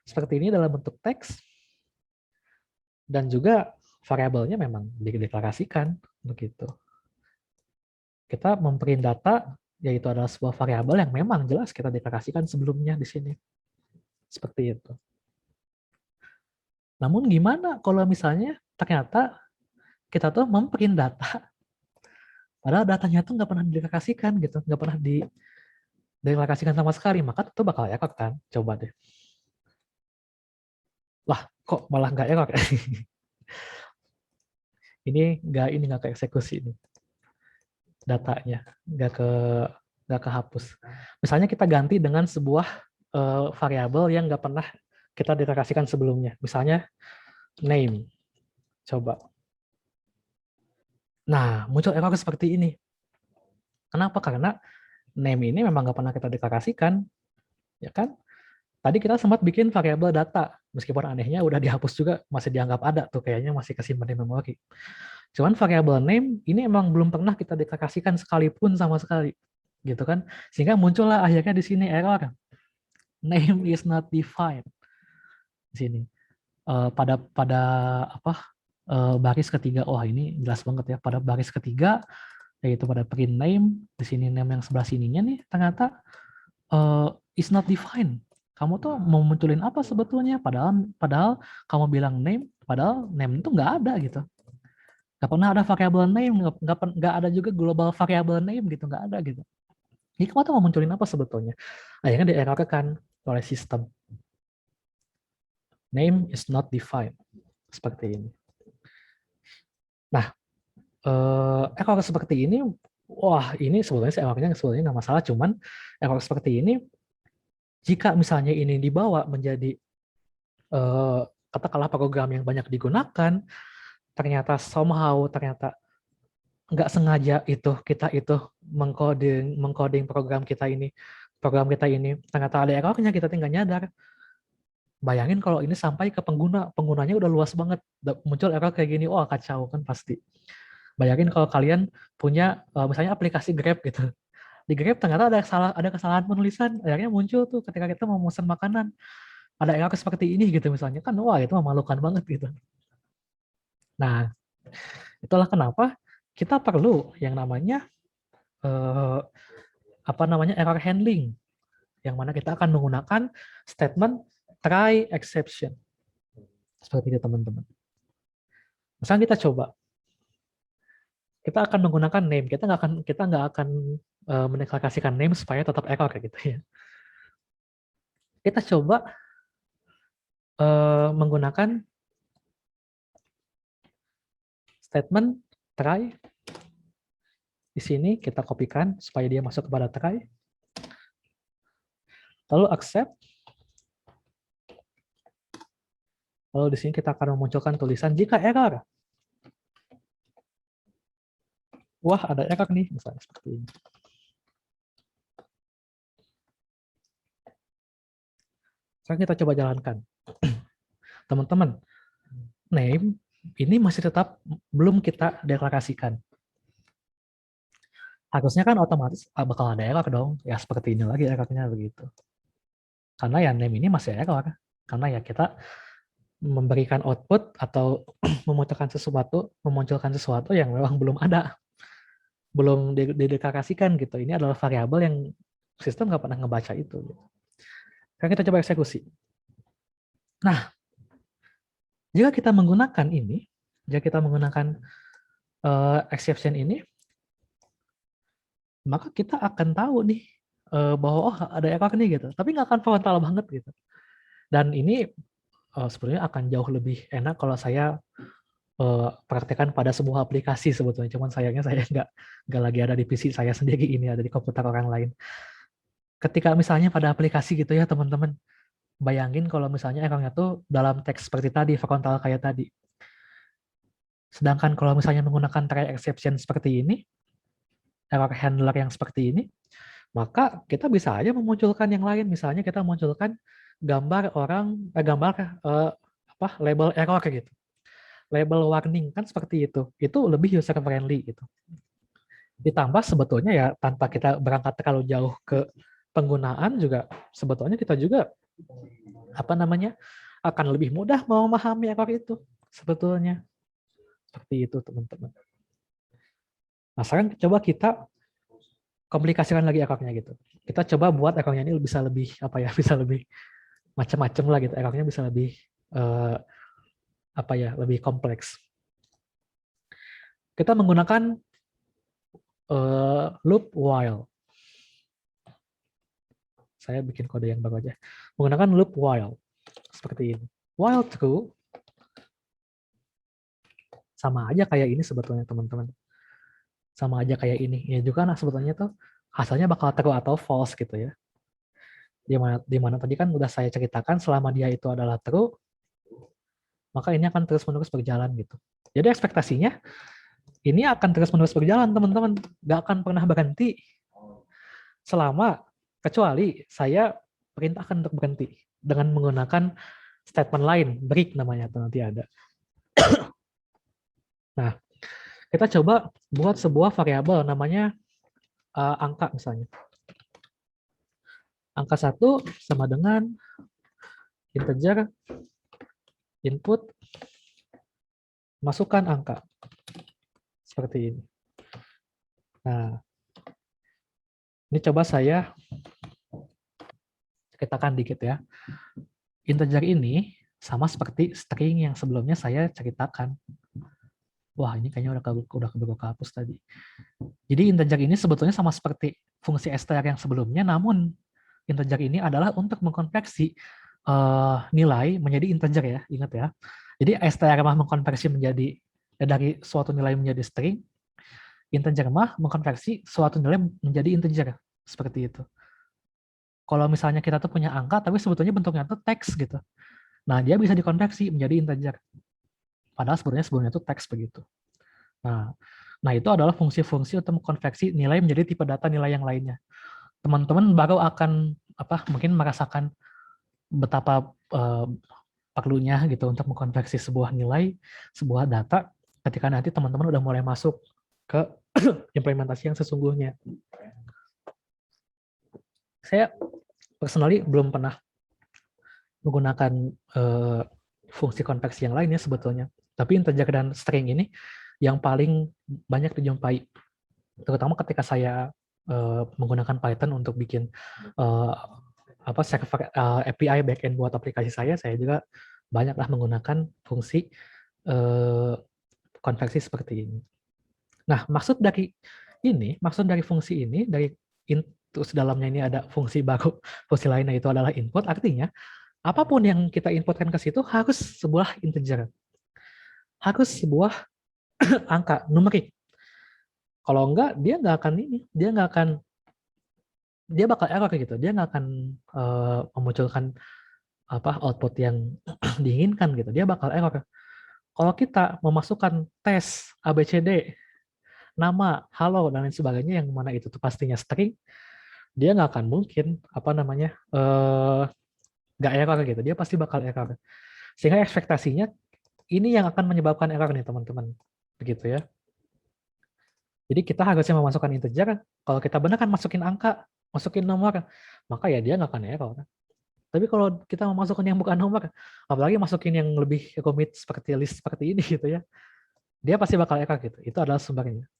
seperti ini dalam bentuk teks, dan juga variabelnya memang dideklarasikan, begitu. Kita memprint data, yaitu adalah sebuah variabel yang memang jelas kita deklarasikan sebelumnya di sini. Seperti itu. Namun gimana kalau misalnya ternyata kita tuh memprint data, padahal datanya tuh nggak pernah dideklarasikan gitu, nggak pernah dideklarasikan sama sekali, maka itu bakal error kan? Coba deh. Lah, kok malah nggak error? ini nggak keeksekusi nih datanya, nggak kehapus. Misalnya kita ganti dengan sebuah variabel yang nggak pernah kita deklarasikan sebelumnya, misalnya name. Coba. Nah, muncul error seperti ini. Kenapa? Karena name ini memang nggak pernah kita deklarasikan, ya kan? Tadi kita sempat bikin variabel data, meskipun anehnya udah dihapus juga, masih dianggap ada tuh, kayaknya masih kesimpan di memori. Cuman variable name ini emang belum pernah kita deklarasikan sekalipun sama sekali, gitu kan? Sehingga muncullah akhirnya di sini error, name is not defined di sini. Pada baris ketiga, wah ini jelas banget ya, pada baris ketiga yaitu pada print name, di sini name yang sebelah sininya nih ternyata is not defined. Kamu tuh mau munculin apa sebetulnya? Padahal kamu bilang name, padahal name itu nggak ada gitu. Nggak pernah ada variable name, nggak ada juga global variable name gitu, nggak ada gitu. Jadi kamu tuh mau munculin apa sebetulnya? Akhirnya di-errorkan oleh sistem. Name is not defined. Seperti ini. Nah, error seperti ini, wah ini sebetulnya errornya nggak masalah, cuman error seperti ini, jika misalnya ini dibawa menjadi katakanlah program yang banyak digunakan, ternyata somehow ternyata nggak sengaja kita mengcoding program kita ini ternyata ada errornya, kita tinggal nyadar. Bayangin kalau ini sampai ke penggunanya udah luas banget, muncul error kayak gini, wah kacau kan pasti. Bayangin kalau kalian punya misalnya aplikasi Grab gitu. Di Grab ternyata ada kesalahan penulisan, akhirnya muncul tuh ketika kita mau pesan makanan. Ada error seperti ini gitu misalnya, kan wah itu memalukan banget gitu. Nah, itulah kenapa kita perlu yang namanya error handling, yang mana kita akan menggunakan statement try exception. Seperti itu teman-teman. Misalnya kita coba, kita akan menggunakan name, kita nggak akan mendeklarasikan name supaya tetap error kayak gitu ya. Kita coba menggunakan statement try. Di sini kita kopikan supaya dia masuk kepada try. Lalu accept. Lalu di sini kita akan memunculkan tulisan jika error. Wah, ada error nih, misalnya seperti ini. Sekarang kita coba jalankan. Teman-teman, name ini masih tetap belum kita deklarasikan. Harusnya kan otomatis bakal ada error dong. Ya seperti ini lagi errornya begitu. Karena ya name ini masih error. Karena ya kita memberikan output atau memunculkan sesuatu yang memang belum ada. Belum dideklarasikan gitu. Ini adalah variabel yang sistem nggak pernah ngebaca itu. Sekarang kita coba eksekusi. Nah, jika kita menggunakan exception ini, maka kita akan tahu nih bahwa oh ada error nih gitu. Tapi nggak akan frontal banget gitu. Dan ini sebenarnya akan jauh lebih enak kalau saya praktekkan pada sebuah aplikasi sebetulnya. Cuman sayangnya saya nggak lagi ada di PC saya sendiri, ini ada di komputer orang lain. Ketika misalnya pada aplikasi gitu ya teman-teman, bayangin kalau misalnya errornya tuh dalam teks seperti tadi, frontal kayak tadi. Sedangkan kalau misalnya menggunakan try exception seperti ini, error handler yang seperti ini, maka kita bisa aja memunculkan yang lain. Misalnya kita munculkan label error gitu. Label warning kan seperti itu. Itu lebih user friendly gitu. Ditambah sebetulnya ya tanpa kita berangkat terlalu jauh ke penggunaan juga sebetulnya kita juga akan lebih mudah memahami error itu sebetulnya. Seperti itu teman-teman. Nah, sekarang coba kita komplikasikan lagi errornya gitu. Kita coba buat errornya ini bisa lebih macam-macam lah gitu. Errornya bisa lebih lebih kompleks. Kita menggunakan loop while. Saya bikin kode yang baru aja. Menggunakan loop while seperti ini. While true sama aja kayak ini sebetulnya teman-teman. Sama aja kayak ini. Ya juga sebetulnya tuh hasilnya bakal true atau false gitu ya. Di mana tadi kan udah saya ceritakan selama dia itu adalah true, maka ini akan terus-menerus berjalan gitu. Jadi ekspektasinya ini akan terus-menerus berjalan teman-teman, nggak akan pernah berhenti kecuali saya perintahkan untuk berhenti dengan menggunakan statement lain, break namanya atau nanti ada. Nah, Kita coba buat sebuah variabel namanya angka misalnya. Angka 1 sama dengan integer input masukkan angka. Seperti ini. Nah, ini coba saya ceritakan dikit ya. Integer ini sama seperti string yang sebelumnya saya ceritakan. Wah, ini kayaknya udah keburu kehapus tadi. Jadi integer ini sebetulnya sama seperti fungsi str yang sebelumnya, namun integer ini adalah untuk mengkonversi nilai menjadi integer ya, ingat ya. Jadi str mah mengkonversi menjadi dari suatu nilai menjadi string, integer mah mengkonversi suatu nilai menjadi integer, seperti itu. Kalau misalnya kita tuh punya angka, tapi sebetulnya bentuknya tuh teks gitu. Nah, dia bisa dikonversi menjadi integer. Padahal sebelumnya itu teks begitu. Nah, itu adalah fungsi-fungsi untuk mengkonversi nilai menjadi tipe data nilai yang lainnya. Teman-teman baru akan mungkin merasakan betapa perlunya gitu untuk mengkonversi sebuah nilai, sebuah data ketika nanti teman-teman udah mulai masuk ke implementasi yang sesungguhnya. Saya personally belum pernah menggunakan fungsi konversi yang lainnya sebetulnya. Tapi integer dan string ini yang paling banyak dijumpai. Terutama ketika saya menggunakan Python untuk bikin server API backend buat aplikasi saya juga banyaklah menggunakan fungsi konversi seperti ini. Nah, maksud dari fungsi ini, terus dalamnya ini ada fungsi baru, fungsi lainnya itu adalah input, artinya apapun yang kita inputkan ke situ harus sebuah integer, harus sebuah angka numerik. Kalau enggak, dia bakal error gitu. Dia nggak akan memunculkan output yang diinginkan gitu. Dia bakal error. Kalau kita memasukkan tes ABCD, nama, halo dan lain sebagainya yang mana itu tuh pastinya string, dia nggak akan mungkin nggak error gitu. Dia pasti bakal error. Sehingga ekspektasinya ini yang akan menyebabkan error nih teman-teman. Begitu ya. Jadi kita harusnya memasukkan integer, kalau kita benar kan masukin angka, masukin nomor, maka ya dia nggak akan error. Tapi kalau kita memasukkan yang bukan nomor, apalagi masukin yang lebih rumit seperti list seperti ini gitu ya, dia pasti bakal error gitu. Itu adalah sumbernya.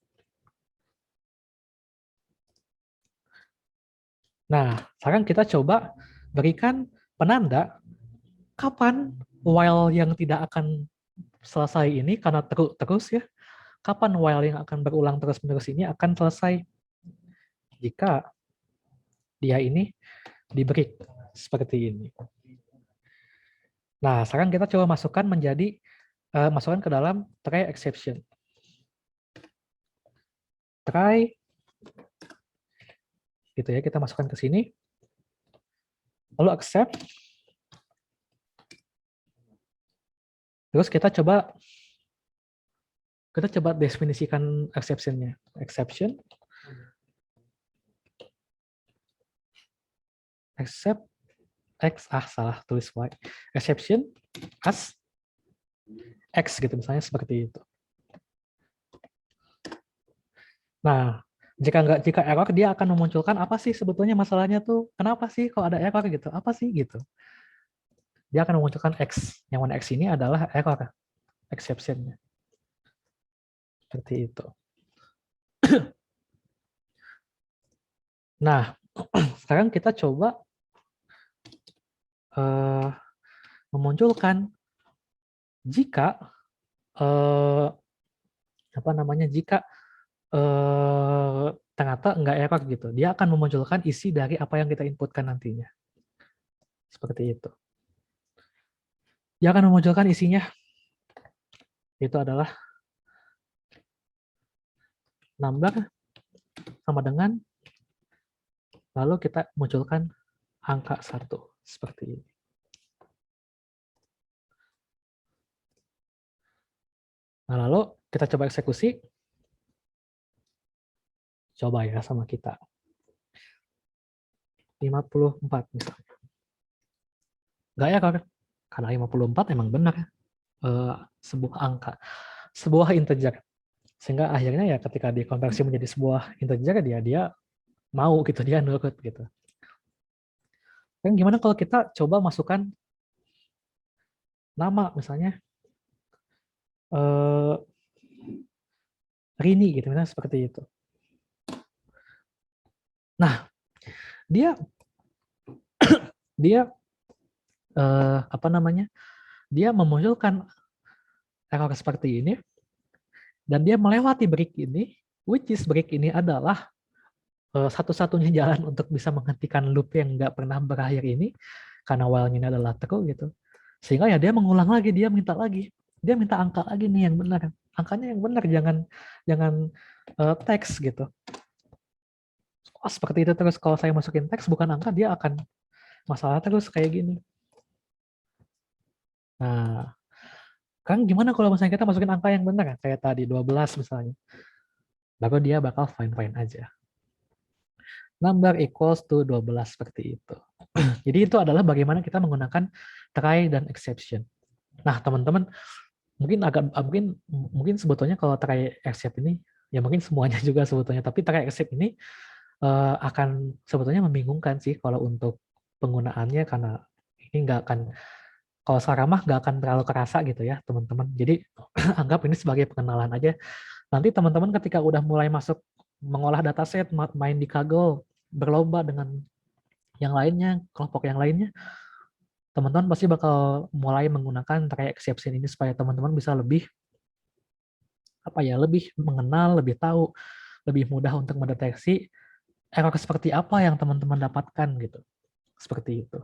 Nah, sekarang kita coba berikan penanda kapan while yang tidak akan selesai ini karena terus ya. Kapan while yang akan berulang terus-menerus ini akan selesai? Jika dia ini diberi seperti ini. Nah, sekarang kita coba masukkan ke dalam try exception. Try, gitu ya, kita masukkan ke sini. Lalu accept. Terus kita coba definisikan exception-nya. Exception. Accept salah tulis y. Exception as x gitu misalnya seperti itu. Nah, jika error dia akan memunculkan apa sih sebetulnya masalahnya tuh? Kenapa sih kok ada error gitu? Apa sih gitu? Dia akan memunculkan x. Yang mana x ini adalah error exception-nya. Seperti itu. Nah, sekarang kita coba memunculkan jika ternyata nggak error gitu, dia akan memunculkan isi dari apa yang kita inputkan nantinya. Seperti itu. Dia akan memunculkan isinya. Itu adalah number sama dengan, lalu kita munculkan angka 1 seperti ini. Nah, lalu kita coba eksekusi. Coba ya sama kita. 54 misalnya. Nggak error. Karena 54 emang benar sebuah angka. Sebuah integer. Sehingga akhirnya ya ketika dikonversi menjadi sebuah integer, dia mau gitu, dia nurut gitu. Dan gimana kalau kita coba masukkan nama misalnya Rini gitu, misalnya seperti itu. Nah, dia apa namanya? Dia memunculkan error seperti ini dan dia melewati break ini, which is break ini adalah satu-satunya jalan untuk bisa menghentikan loop yang nggak pernah berakhir ini, karena while-nya ini adalah true gitu. Sehingga ya dia mengulang lagi, dia minta angka lagi nih yang benar, angkanya yang benar, jangan teks gitu. Oh, seperti itu terus, kalau saya masukin teks bukan angka, dia akan masalah terus kayak gini. Nah, kan gimana kalau misalnya kita masukin angka yang benar, kayak tadi 12 misalnya, baru dia bakal fine-fine aja. Number equals to 12 seperti itu. Jadi itu adalah bagaimana kita menggunakan try dan exception. Nah, teman-teman, mungkin sebetulnya kalau try except ini ya mungkin semuanya juga sebetulnya, tapi try except ini akan sebetulnya membingungkan sih kalau untuk penggunaannya, karena ini nggak akan, kalau secara mah nggak akan terlalu kerasa gitu ya teman-teman. Jadi anggap ini sebagai pengenalan aja. Nanti teman-teman ketika udah mulai masuk mengolah dataset, main di Kaggle, berlomba dengan yang lainnya, kelompok yang lainnya, teman-teman pasti bakal mulai menggunakan try exception ini supaya teman-teman bisa lebih lebih mengenal, lebih tahu, lebih mudah untuk mendeteksi error seperti apa yang teman-teman dapatkan gitu. Seperti itu.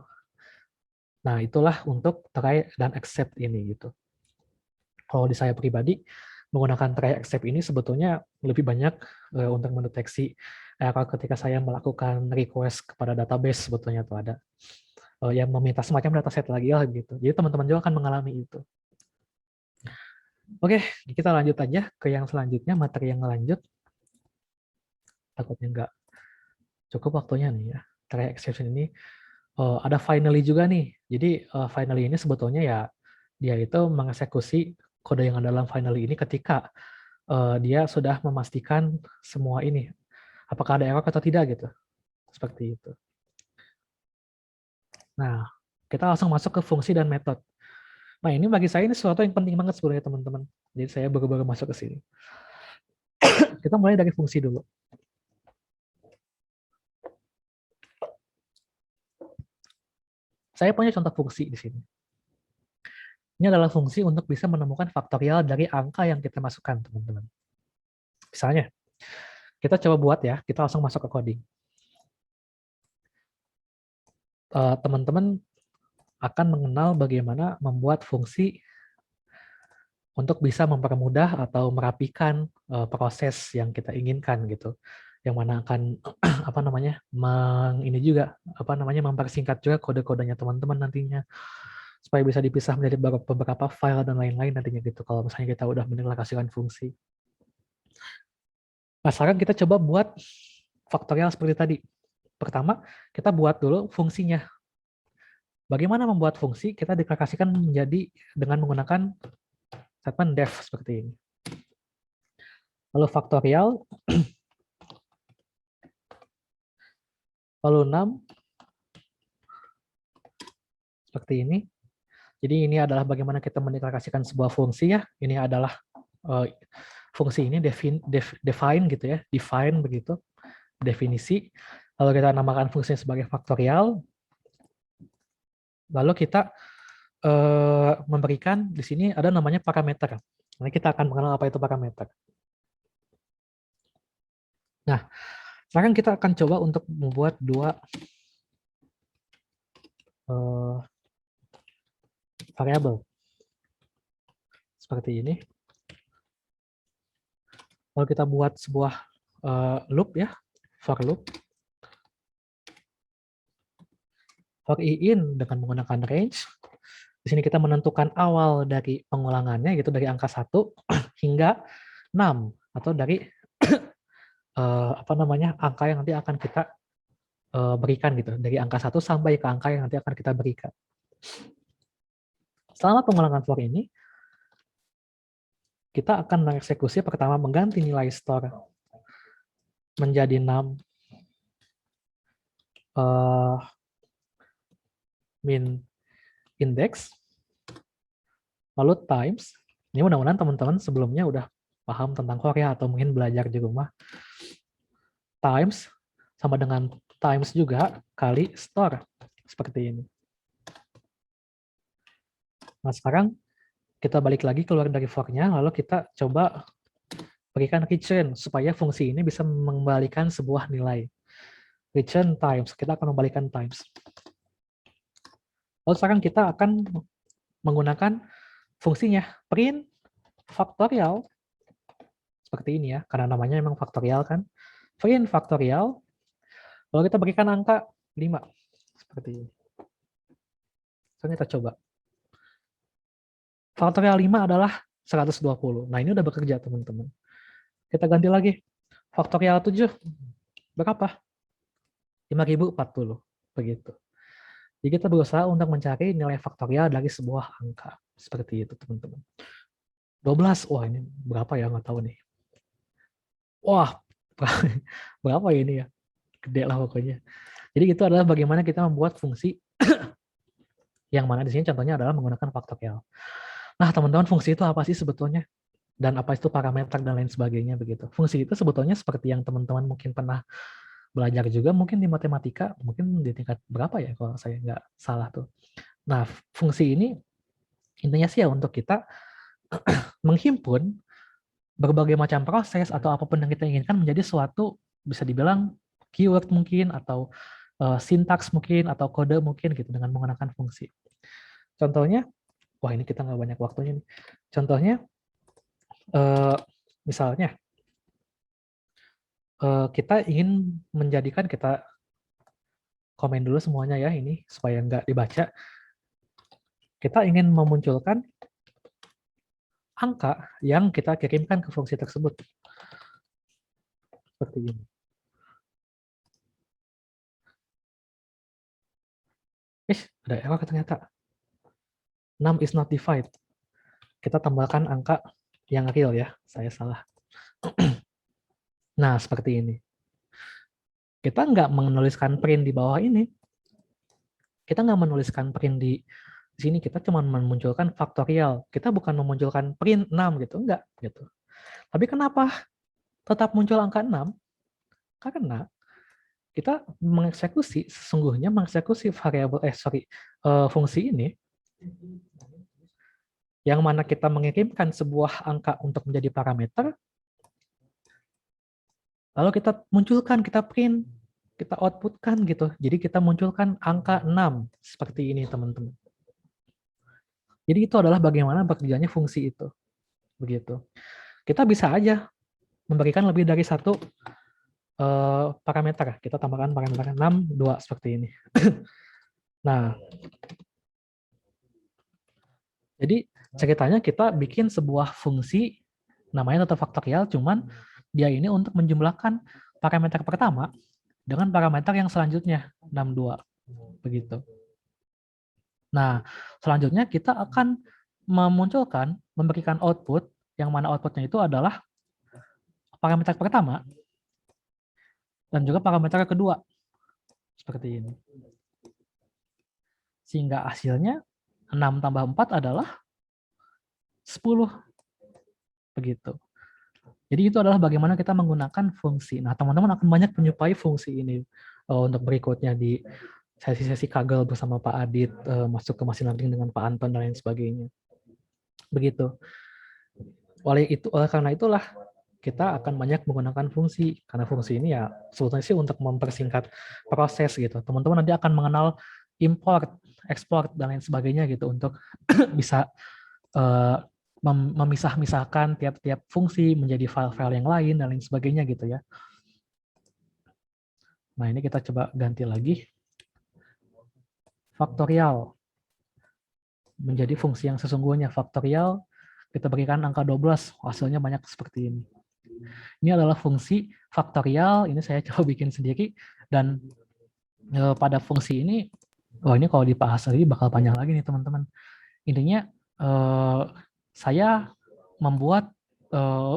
Nah, itulah untuk try dan except ini gitu. Kalau di saya pribadi, menggunakan try except ini sebetulnya lebih banyak untuk mendeteksi error ketika saya melakukan request kepada database, sebetulnya tuh ada yang meminta semacam dataset lagi lah gitu. Jadi teman-teman juga akan mengalami itu. Oke, kita lanjut aja ke yang selanjutnya, materi yang lanjut. Takutnya nggak cukup waktunya nih ya. Try exception ini ada finally juga nih. Jadi finally ini sebetulnya ya dia itu mengeksekusi kode yang ada dalam finally ini ketika dia sudah memastikan semua ini, apakah ada error atau tidak gitu. Seperti itu. Nah, kita langsung masuk ke fungsi dan metode. Nah, ini bagi saya ini sesuatu yang penting banget sebenarnya teman-teman. Jadi saya baru-baru masuk ke sini. Kita mulai dari fungsi dulu. Saya punya contoh fungsi di sini. Ini adalah fungsi untuk bisa menemukan faktorial dari angka yang kita masukkan, teman-teman. Misalnya, kita coba buat ya, kita langsung masuk ke coding. Teman-teman akan mengenal bagaimana membuat fungsi untuk bisa mempermudah atau merapikan proses yang kita inginkan gitu. Yang mana akan mempersingkat juga kode-kodenya teman-teman nantinya supaya bisa dipisah menjadi beberapa file dan lain-lain nantinya gitu kalau misalnya kita udah mendeklarasikan fungsi. Nah, sekarang kita coba buat faktorial seperti tadi. Pertama, kita buat dulu fungsinya. Bagaimana membuat fungsi? Kita deklarasikan menjadi dengan menggunakan statement def seperti ini. Lalu faktorial, lalu 6, seperti ini. Jadi ini adalah bagaimana kita mendeklarasikan sebuah fungsi ya. Ini adalah fungsi ini define gitu ya, define begitu, definisi. Lalu kita namakan fungsinya sebagai faktorial. Lalu kita memberikan di sini ada namanya parameter. Nanti kita akan mengenal apa itu parameter. Nah, sekarang kita akan coba untuk membuat dua variabel seperti ini. Kalau kita buat sebuah loop ya, for loop, for in dengan menggunakan range. Di sini kita menentukan awal dari pengulangannya, gitu dari angka 1 hingga 6, atau dari angka yang nanti akan kita berikan gitu, dari angka 1 sampai ke angka yang nanti akan kita berikan. Selama pengulangan for ini, kita akan mengeksekusi pertama mengganti nilai store menjadi 6 min index, lalu times, ini mudah-mudahan teman-teman sebelumnya udah paham tentang Korea atau mungkin belajar di rumah, times sama dengan times juga kali store, seperti ini. Nah, sekarang kita balik lagi keluar dari for-nya, lalu kita coba berikan return supaya fungsi ini bisa mengembalikan sebuah nilai. Return times, kita akan membalikan times. Lalu sekarang kita akan menggunakan fungsinya print faktorial, seperti ini ya, karena namanya memang faktorial kan. Print faktorial, lalu kita berikan angka 5, seperti ini. Sekarang kita coba. Faktorial 5 adalah 120. Nah, ini udah bekerja, teman-teman. Kita ganti lagi. Faktorial 7, berapa? 5040, begitu. Jadi kita berusaha untuk mencari nilai faktorial dari sebuah angka. Seperti itu, teman-teman. 12, wah ini berapa ya, nggak tahu nih. Wah, berapa ya ini ya? Gede lah pokoknya. Jadi itu adalah bagaimana kita membuat fungsi yang mana di sini contohnya adalah menggunakan faktorial. Nah, teman-teman, fungsi itu apa sih sebetulnya? Dan apa itu parameter dan lain sebagainya begitu. Fungsi itu sebetulnya seperti yang teman-teman mungkin pernah belajar juga, mungkin di matematika, mungkin di tingkat berapa ya kalau saya nggak salah tuh. Nah, fungsi ini intinya sih ya untuk kita menghimpun berbagai macam proses atau apapun yang kita inginkan menjadi suatu, bisa dibilang keyword mungkin, atau sintaks mungkin, atau kode mungkin gitu dengan menggunakan fungsi. Contohnya, wah ini kita nggak banyak waktunya nih. Contohnya, misalnya, kita ingin menjadikan, kita komen dulu semuanya ya ini, supaya nggak dibaca. Kita ingin memunculkan angka yang kita kirimkan ke fungsi tersebut. Seperti ini. Ada error ternyata. 6 is not defined. Kita tambahkan angka yang real ya, saya salah. Nah, seperti ini. Kita nggak menuliskan print di bawah ini. Kita nggak menuliskan print di sini, kita cuma memunculkan faktorial. Kita bukan memunculkan print 6 gitu, enggak gitu. Tapi kenapa tetap muncul angka 6? Karena kita sesungguhnya mengeksekusi variabel fungsi ini, yang mana kita mengirimkan sebuah angka untuk menjadi parameter, lalu kita munculkan, kita print, kita outputkan gitu. Jadi kita munculkan angka 6 seperti ini, teman-teman. Jadi itu adalah bagaimana bekerjanya fungsi itu. Begitu. Kita bisa aja memberikan lebih dari satu parameter. Kita tambahkan parameter 6, 2 seperti ini. Nah, jadi ceritanya kita bikin sebuah fungsi namanya tetap faktorial, cuman dia ini untuk menjumlahkan parameter pertama dengan parameter yang selanjutnya 6, 2 begitu. Nah, selanjutnya kita akan memberikan output yang mana outputnya itu adalah parameter pertama dan juga parameter kedua seperti ini. Sehingga hasilnya 6 tambah 4 adalah 10. Begitu. Jadi itu adalah bagaimana kita menggunakan fungsi. Nah, teman-teman akan banyak menyukai fungsi ini untuk berikutnya di sesi-sesi Kaggle bersama Pak Adit, masuk ke machine learning dengan Pak Anton dan lain sebagainya. Begitu. Oleh karena itulah kita akan banyak menggunakan fungsi, karena fungsi ini ya sebetulnya sih untuk mempersingkat proses gitu. Teman-teman nanti akan mengenal import, export dan lain sebagainya gitu untuk bisa memisah-misahkan tiap-tiap fungsi menjadi file-file yang lain dan lain sebagainya gitu ya. Nah, ini kita coba ganti lagi. Faktorial menjadi fungsi yang sesungguhnya. Faktorial kita berikan angka 12, hasilnya banyak seperti ini. Ini adalah fungsi faktorial, ini saya coba bikin sendiri, dan pada fungsi ini, ini kalau dibahas lagi bakal panjang lagi nih teman-teman. Intinya saya membuat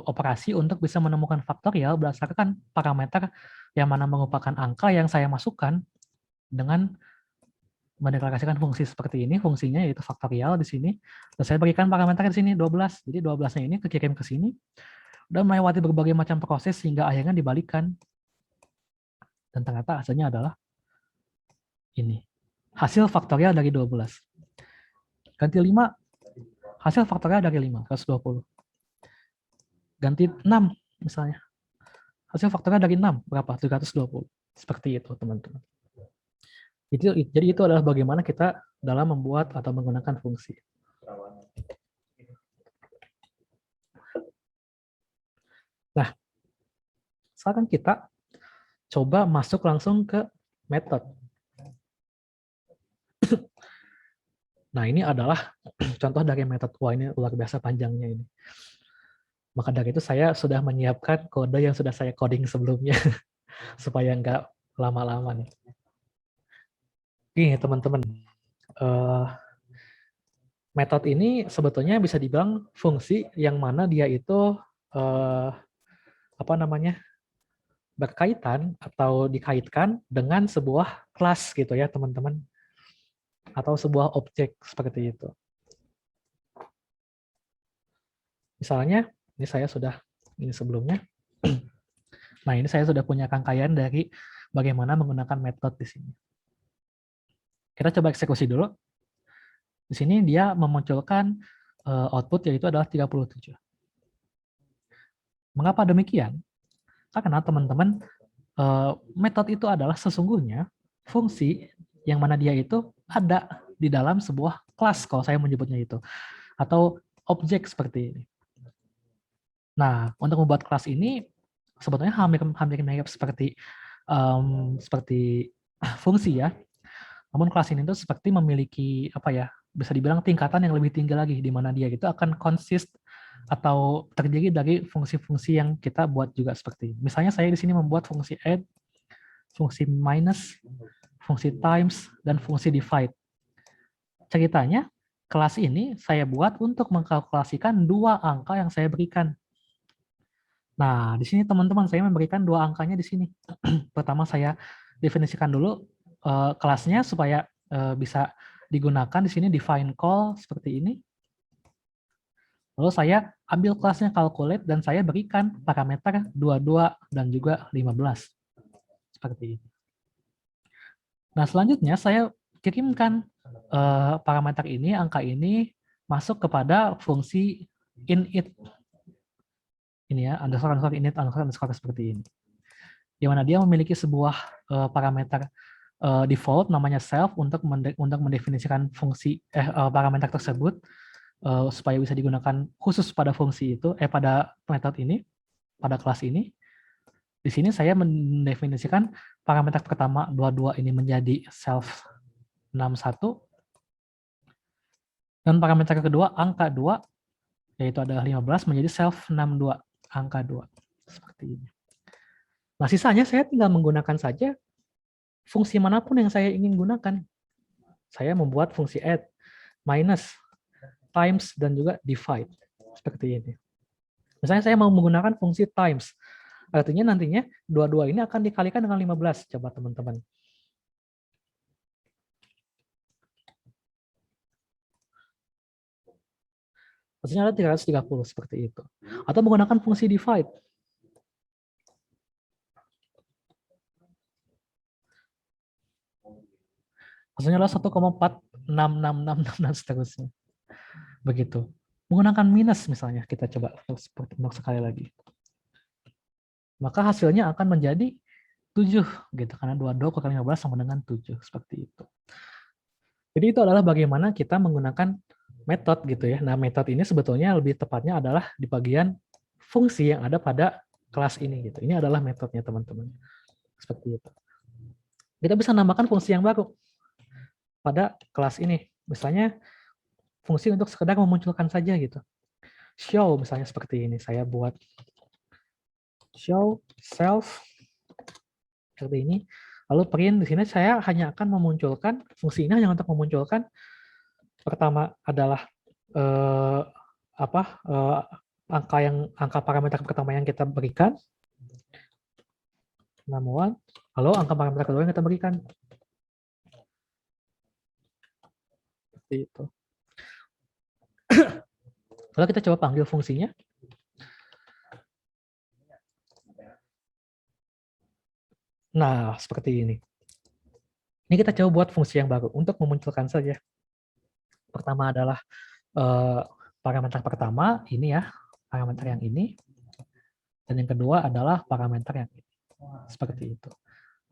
operasi untuk bisa menemukan faktorial berdasarkan parameter yang mana merupakan angka yang saya masukkan dengan mendeklarasikan fungsi seperti ini, fungsinya yaitu faktorial di sini, dan saya berikan parameter di sini 12. Jadi 12-nya ini kekirim ke sini, dan melewati berbagai macam proses hingga akhirnya dibalikan. Dan ternyata hasilnya adalah ini. Hasil faktorial dari 12. Ganti 5, hasil faktorial dari 5, 120. Ganti 6 misalnya. Hasil faktorial dari 6, berapa? 320. Seperti itu, teman-teman. Jadi itu adalah bagaimana kita dalam membuat atau menggunakan fungsi. Nah, sekarang kita coba masuk langsung ke metode. Nah, ini adalah contoh dari metode. Wah, ini luar biasa panjangnya ini. Maka dari itu saya sudah menyiapkan kode yang sudah saya coding sebelumnya, supaya nggak lama-lama nih. Gini, teman-teman. Metode ini sebetulnya bisa dibilang fungsi yang mana dia itu berkaitan atau dikaitkan dengan sebuah kelas gitu ya, teman-teman, atau sebuah objek seperti itu. Misalnya, ini saya sudah ini sebelumnya. Nah, ini saya sudah punya rangkaian dari bagaimana menggunakan metode di sini. Kita coba eksekusi dulu. Di sini dia memunculkan output yaitu adalah 37. Mengapa demikian? Karena teman-teman, metode itu adalah sesungguhnya fungsi yang mana dia itu ada di dalam sebuah kelas, kalau saya menyebutnya itu, atau objek seperti ini. Nah, untuk membuat kelas ini sebetulnya hampir mirip seperti fungsi ya. Namun kelas ini itu seperti memiliki bisa dibilang tingkatan yang lebih tinggi lagi, di mana dia itu akan consist atau terdiri dari fungsi-fungsi yang kita buat juga seperti ini. Misalnya saya di sini membuat fungsi add, fungsi minus, fungsi times, dan fungsi divide. Ceritanya, kelas ini saya buat untuk mengkalkulasikan dua angka yang saya berikan. Nah, di sini teman-teman saya memberikan dua angkanya di sini. Pertama saya definisikan dulu kelasnya supaya bisa digunakan di sini define call seperti ini. Lalu saya ambil kelasnya calculate dan saya berikan parameter 22 dan juga 15. Seperti ini. Nah, selanjutnya saya kirimkan parameter ini, angka ini masuk kepada fungsi init. Ini ya, underscore init underscore seperti ini. Di mana dia memiliki sebuah parameter default namanya self untuk mendefinisikan fungsi parameter tersebut supaya bisa digunakan khusus pada fungsi itu pada metode ini, pada kelas ini. Di sini saya mendefinisikan parameter pertama 22 ini menjadi self 61 dan parameter kedua angka 2 yaitu adalah 15 menjadi self 62 angka 2 seperti ini. Nah, sisanya saya tinggal menggunakan saja fungsi manapun yang saya ingin gunakan. Saya membuat fungsi add, minus, times, dan juga divide. Seperti ini. Misalnya saya mau menggunakan fungsi times. Artinya nantinya dua-dua ini akan dikalikan dengan 15. Coba teman-teman. Hasilnya ada 330 seperti itu. Atau menggunakan fungsi divide. Hasilnya adalah 1,46666 dan seterusnya. Begitu. Menggunakan minus misalnya, kita coba untuk sekali lagi. Maka hasilnya akan menjadi 7 gitu, karena 22 kali 15 sama dengan 7 seperti itu. Jadi itu adalah bagaimana kita menggunakan metode gitu ya. Nah, metode ini sebetulnya lebih tepatnya adalah di bagian fungsi yang ada pada kelas ini gitu. Ini adalah metodenya teman-teman. Seperti itu. Kita bisa nambahkan fungsi yang baru pada kelas ini. Misalnya fungsi untuk sekedar memunculkan saja gitu. Show misalnya seperti ini. Saya buat show self seperti ini. Lalu print di sini saya hanya akan memunculkan fungsi ini hanya untuk memunculkan pertama adalah angka parameter pertama yang kita berikan. Namun, lalu angka parameter kedua yang kita berikan. Seperti itu. Lalu kita coba panggil fungsinya. Nah, seperti ini. Ini kita coba buat fungsi yang baru untuk memunculkan saja. Pertama adalah parameter pertama, ini ya, parameter yang ini. Dan yang kedua adalah parameter yang ini. Seperti itu.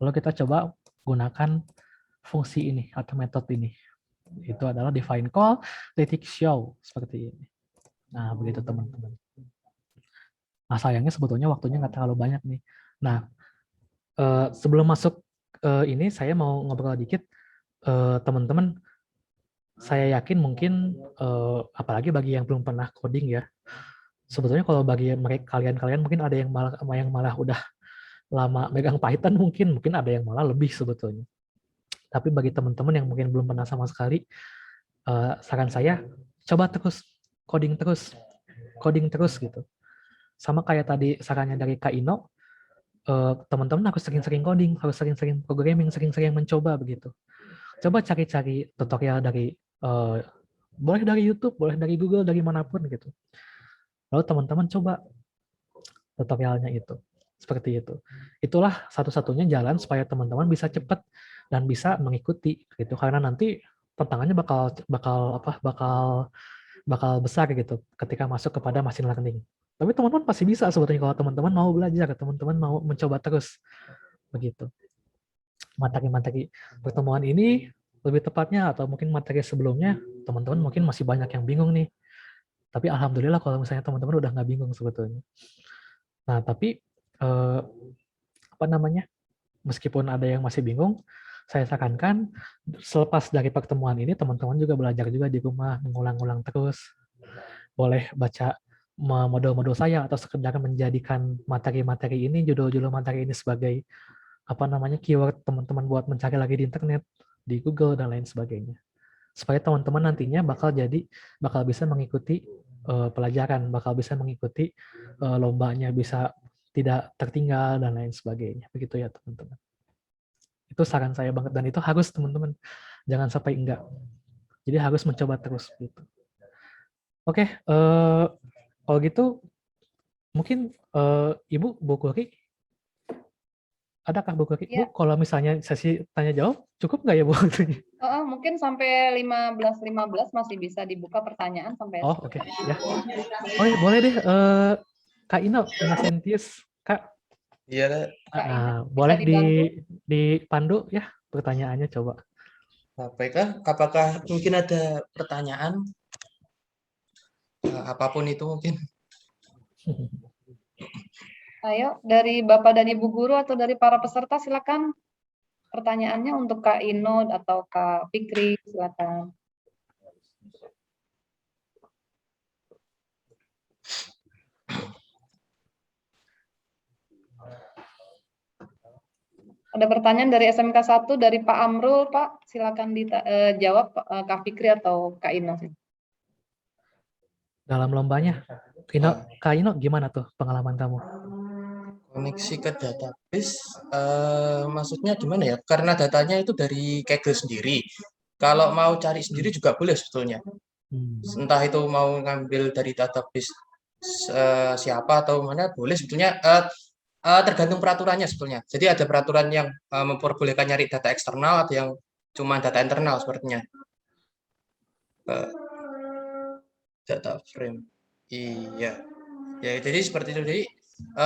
Lalu kita coba gunakan fungsi ini atau metode ini. Itu adalah define call titik show seperti ini. Nah, begitu teman-teman. Nah, sayangnya sebetulnya waktunya nggak terlalu banyak nih. Nah, sebelum masuk ini, saya mau ngobrol dikit. Teman-teman, saya yakin mungkin, apalagi bagi yang belum pernah coding ya, sebetulnya kalau bagi kalian mungkin ada yang malah udah lama megang Python, mungkin ada yang malah lebih sebetulnya. Tapi bagi teman-teman yang mungkin belum pernah sama sekali, saran saya coba terus coding terus gitu. Sama kayak tadi sarannya dari Kak Ino, teman-teman harus sering-sering coding, harus sering-sering programming, sering-sering mencoba begitu. Coba cari-cari tutorial dari boleh dari YouTube, boleh dari Google, dari manapun gitu. Lalu teman-teman coba tutorialnya itu. Seperti itu. Itulah satu-satunya jalan supaya teman-teman bisa cepat dan bisa mengikuti gitu, karena nanti tantangannya bakal besar gitu ketika masuk kepada machine learning. Tapi teman-teman pasti bisa sebetulnya kalau teman-teman mau belajar, teman-teman mau mencoba terus begitu. Materi-materi pertemuan ini lebih tepatnya atau mungkin materi sebelumnya, teman-teman mungkin masih banyak yang bingung nih. Tapi alhamdulillah kalau misalnya teman-teman udah nggak bingung sebetulnya. Nah, tapi meskipun ada yang masih bingung, saya sarankan selepas dari pertemuan ini teman-teman juga belajar juga di rumah, mengulang-ulang terus. Boleh baca modul-modul saya atau sekedar menjadikan materi-materi ini, judul-judul materi ini sebagai keyword teman-teman buat mencari lagi di internet, di Google dan lain sebagainya. Supaya teman-teman nantinya bakal bisa mengikuti pelajaran, bakal bisa mengikuti lombanya, bisa tidak tertinggal dan lain sebagainya. Begitu ya teman-teman. Itu saran saya banget dan itu harus teman-teman, jangan sampai enggak. Jadi harus mencoba terus gitu. Oke, kalau gitu mungkin Ibu Bu Kuri, adakah Bu Kuri? Ya. Bu, kalau misalnya sesi tanya jawab cukup nggak ya Bu waktunya? Mungkin sampai 15.15 masih bisa dibuka pertanyaan sampai. Oh, oke. Ya. Oh, ya, boleh deh Kak Ino, Innocentius, Kak. Iya, Boleh dipandu ya pertanyaannya coba. baiklah. Apakah mungkin ada pertanyaan? Apapun itu mungkin. Ayo, dari Bapak dan Ibu Guru atau dari para peserta silakan pertanyaannya untuk Kak Ino atau Kak Fikri, silakan. Ada pertanyaan dari SMK 1 dari Pak Amrul, Pak. Silakan dijawab Kak Fikri atau Kak Ino. Dalam lombanya, Kak Ino gimana tuh pengalaman kamu? Koneksi ke database, maksudnya gimana ya? Karena datanya itu dari Kaggle sendiri. Kalau mau cari sendiri juga boleh sebetulnya. Entah itu mau ngambil dari database siapa atau mana, boleh sebetulnya. Tergantung peraturannya sebetulnya. Jadi ada peraturan yang memperbolehkan nyari data eksternal, ada yang cuma data internal sepertinya. Data frame. Iya. Ya, jadi seperti itu. Jadi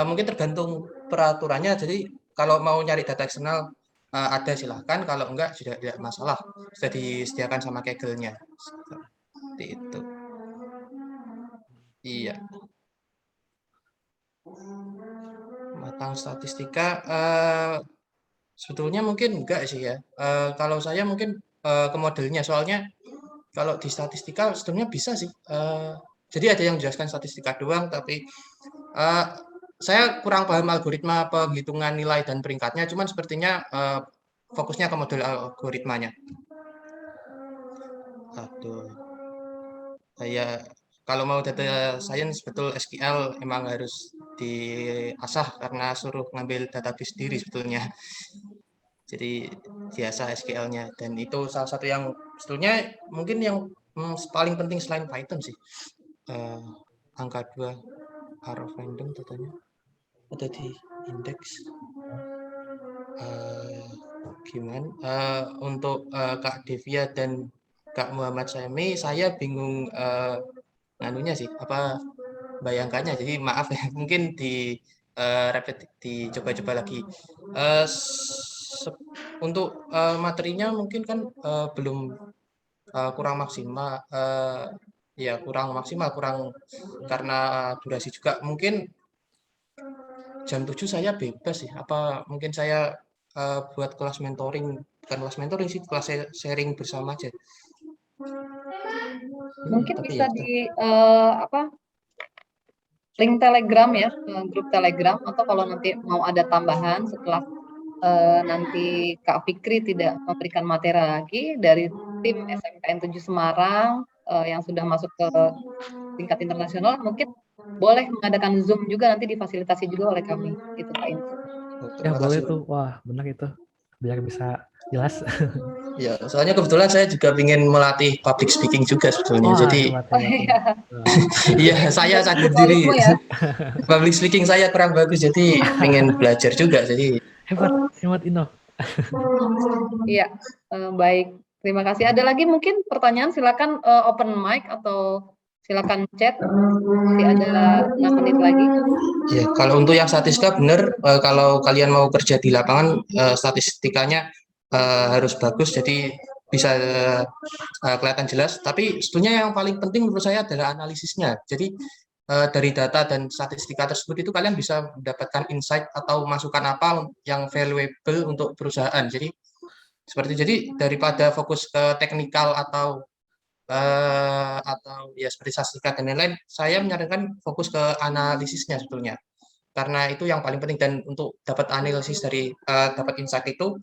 mungkin tergantung peraturannya. Jadi kalau mau nyari data eksternal ada silahkan. Kalau enggak sudah tidak masalah. Sudah disediakan sama Kaggle-nya. Seperti itu. Iya. Matang statistika sebetulnya mungkin enggak sih ya. Kalau saya mungkin ke modelnya, soalnya kalau di statistika sebetulnya bisa sih. Jadi ada yang menjelaskan statistika doang, tapi saya kurang paham algoritma penghitungan nilai dan peringkatnya. Cuman sepertinya fokusnya ke model algoritmanya. Aduh, saya kalau mau data science betul SQL emang harus diasah karena suruh ngambil database sendiri sebetulnya. Jadi biasa SQL-nya, dan itu salah satu yang sebetulnya mungkin yang paling penting selain Python sih. Angka 2 are of random datanya ada di indeks. Gimana untuk Kak Devia dan Kak Muhammad Sami, saya bingung nganunya sih, apa bayangkannya. Jadi maaf ya, mungkin dicoba-coba lagi. Untuk materinya mungkin kan belum kurang maksimal, ya kurang maksimal, kurang karena durasi juga. Mungkin jam 7 saya bebas sih. Apa mungkin saya buat kelas mentoring, bukan kelas mentoring sih, kelas sharing bersama aja. Mungkin Tapi bisa ya, di link Telegram ya, grup Telegram, atau kalau nanti mau ada tambahan setelah nanti Kak Fikri tidak memberikan materi lagi dari tim SMPN 7 Semarang yang sudah masuk ke tingkat internasional, mungkin boleh mengadakan Zoom juga, nanti difasilitasi juga oleh kami, gitu Kak Ins. Ya terima boleh kasih. tuh, wah benar itu, biar bisa jelas. Ya, soalnya kebetulan saya juga ingin melatih public speaking juga sebetulnya. Wah Jadi, hebat Oh hebat iya, hebat. Wah, iya saya jadi sadar diri mutualisme ya. public speaking saya kurang bagus, jadi ingin belajar juga. Jadi, hebat hebat Ino. Iya, baik. Terima kasih. Ada lagi mungkin pertanyaan, silakan open mic atau silakan chat. Masih ada 6 menit lagi. ya kalau untuk yang statistika benar, kalau kalian mau kerja di lapangan, statistikanya harus bagus, jadi bisa kelihatan jelas. Tapi sebetulnya yang paling penting menurut saya adalah analisisnya. Jadi dari data dan statistika tersebut itu kalian bisa mendapatkan insight atau masukan apa yang valuable untuk perusahaan. Jadi daripada fokus ke teknikal atau ya seperti statistika dan lain-lain, saya menyarankan fokus ke analisisnya sebetulnya. Karena itu yang paling penting, dan untuk dapat analisis dari dapat insight itu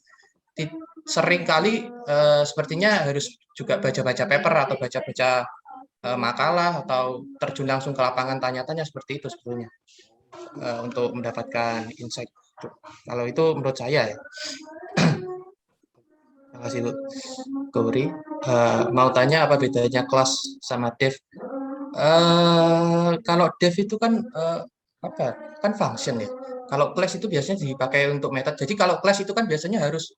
sering kali sepertinya harus juga baca-baca paper atau baca-baca makalah atau terjun langsung ke lapangan tanya-tanya seperti itu sebetulnya untuk mendapatkan insight. Kalau itu menurut saya ya. Terima kasih Bu Gowri. Mau tanya apa bedanya kelas sama dev? Kalau dev itu kan apa? Kan function ya. Kalau class itu biasanya dipakai untuk method. Jadi kalau class itu kan biasanya harus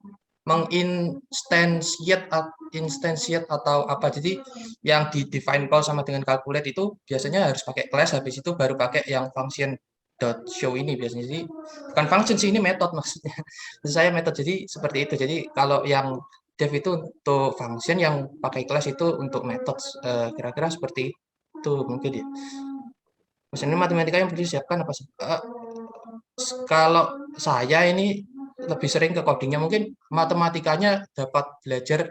instantiate atau apa. Jadi yang di define call sama dengan calculate itu biasanya harus pakai class, habis itu baru pakai yang function dot show ini biasanya. Jadi bukan function sih, ini method maksudnya. Maksud saya method, jadi seperti itu. Jadi kalau yang dev itu untuk function, yang pakai class itu untuk method. Kira-kira seperti itu mungkin ya. Maksudnya matematika yang perlu disiapkan apa sih? Kalau saya ini lebih sering ke codingnya, mungkin matematikanya dapat belajar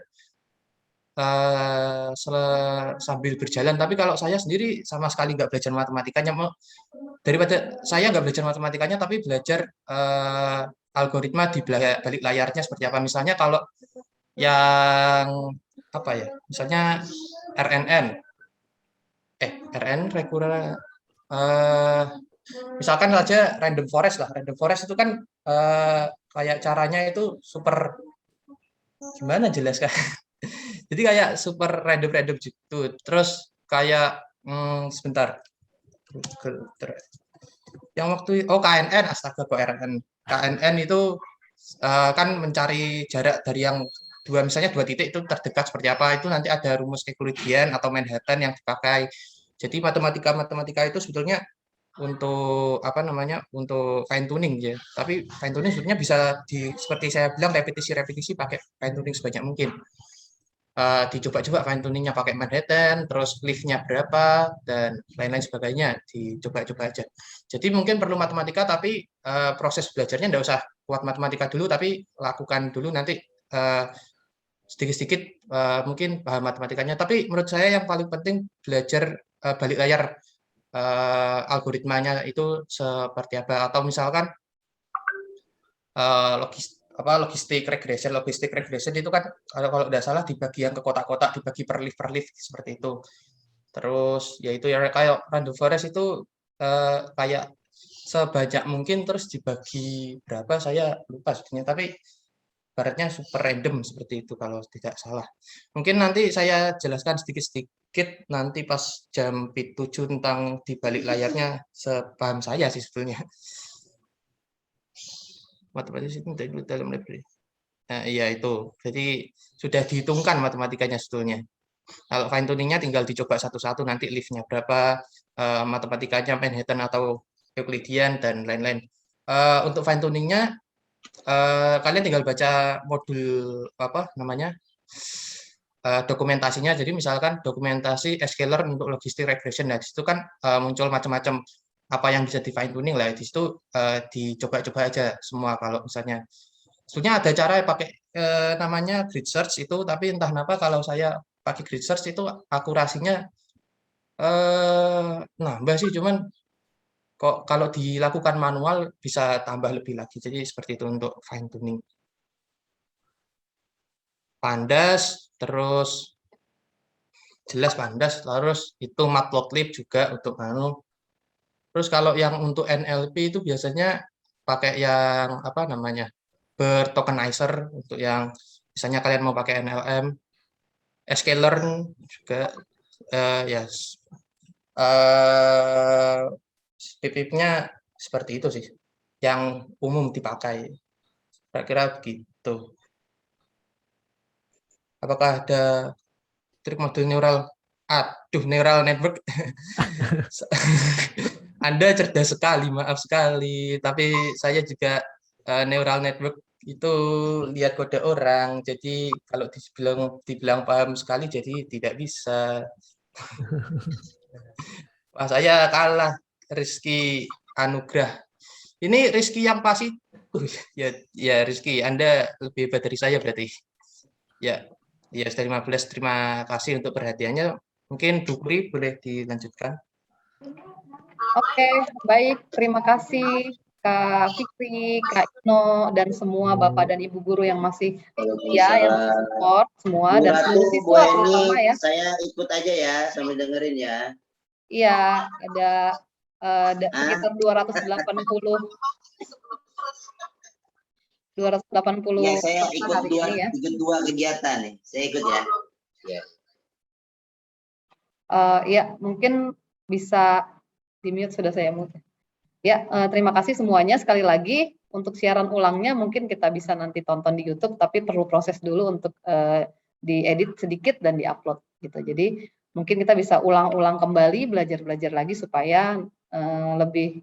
sambil berjalan. Tapi kalau saya sendiri sama sekali nggak belajar matematikanya. Daripada saya nggak belajar matematikanya, tapi belajar algoritma di balik layarnya seperti apa. Misalnya kalau yang apa ya? Misalnya RNN, recurrent, misalkan saja random forest lah. Random forest itu kan kayak caranya itu super, gimana jelas kan? Jadi kayak super random gitu. Terus kayak sebentar. Yang waktu KNN, astaga kok RNN. KNN itu kan mencari jarak dari yang misalnya dua titik itu terdekat seperti apa, itu nanti ada rumus Euclidean atau Manhattan yang dipakai. Jadi matematika itu sebetulnya untuk apa namanya, untuk fine tuning ya. Tapi fine tuning sebetulnya bisa seperti saya bilang, repetisi pakai fine tuning sebanyak mungkin. Dicoba-coba fine tuningnya pakai Manhattan, terus lift-nya berapa dan lain-lain sebagainya, dicoba-coba aja. Jadi mungkin perlu matematika, tapi proses belajarnya nggak usah kuat matematika dulu, tapi lakukan dulu nanti sedikit-sedikit mungkin paham matematikanya. Tapi menurut saya yang paling penting belajar balik layar algoritmanya itu seperti apa, atau misalkan logistik regression itu kan kalau tidak salah dibagi yang ke kotak-kotak, dibagi per lift seperti itu. Terus yaitu ya kayak random forest itu kayak sebanyak mungkin terus dibagi berapa saya lupa sebenarnya, tapi baratnya super random seperti itu kalau tidak salah. Mungkin nanti saya jelaskan sedikit-sedikit nanti pas jam 7 tentang di balik layarnya sepaham saya sih sebetulnya. Matematis itu dalam library. Nah, iya itu. Jadi sudah dihitungkan matematikanya sebetulnya. Kalau fine tuningnya tinggal dicoba satu-satu nanti liftnya berapa, matematikanya Manhattan atau Euclidean dan lain-lain. Untuk fine tuningnya kalian tinggal baca modul apa namanya dokumentasinya. Jadi misalkan dokumentasi scalar untuk logistic regression, nah disitu kan muncul macam-macam apa yang bisa di fine tuning lah. Di situ dicoba-coba aja semua. Kalau misalnya sebetulnya ada cara pakai namanya grid search itu, tapi entah kenapa kalau saya pakai grid search itu akurasinya nambah sih, cuman kok kalau dilakukan manual bisa tambah lebih lagi. Jadi seperti itu untuk fine tuning. Pandas, terus jelas pandas, terus itu matplotlib juga untuk Terus kalau yang untuk NLP itu biasanya pakai yang apa namanya bertokenizer untuk yang misalnya kalian mau pakai NLM, sklearn juga ya pipipnya seperti itu sih yang umum dipakai. Kira-kira begitu. Apakah ada trik model neural? Aduh, neural network. Anda cerdas sekali, maaf sekali. Tapi saya juga neural network itu lihat kode orang. Jadi kalau dibilang paham sekali, jadi tidak bisa. Wah, saya kalah. Rizky Anugrah. Ini Rizky yang pasti. Ya Rizky, Anda lebih hebat dari saya berarti. Ya, ya sudah 15. Terima kasih untuk perhatiannya. Mungkin Dukri boleh dilanjutkan. Oke, baik. Terima kasih Kak Fikri, Kak Ino, dan semua Bapak dan Ibu guru yang masih setia, yang masih support semua, dan seluruh siswa terutama ya. Saya ikut aja ya, sambil dengerin ya. Iya, ada sekitar 280 Ya, saya ikut hari ini ya. ikut dua kegiatan nih. Saya ikut ya. Ya, mungkin bisa di-mute, sudah saya mute. Ya, terima kasih semuanya. Sekali lagi, untuk siaran ulangnya mungkin kita bisa nanti tonton di YouTube, tapi perlu proses dulu untuk diedit sedikit dan diupload gitu. Jadi mungkin kita bisa ulang-ulang kembali, belajar-belajar lagi supaya lebih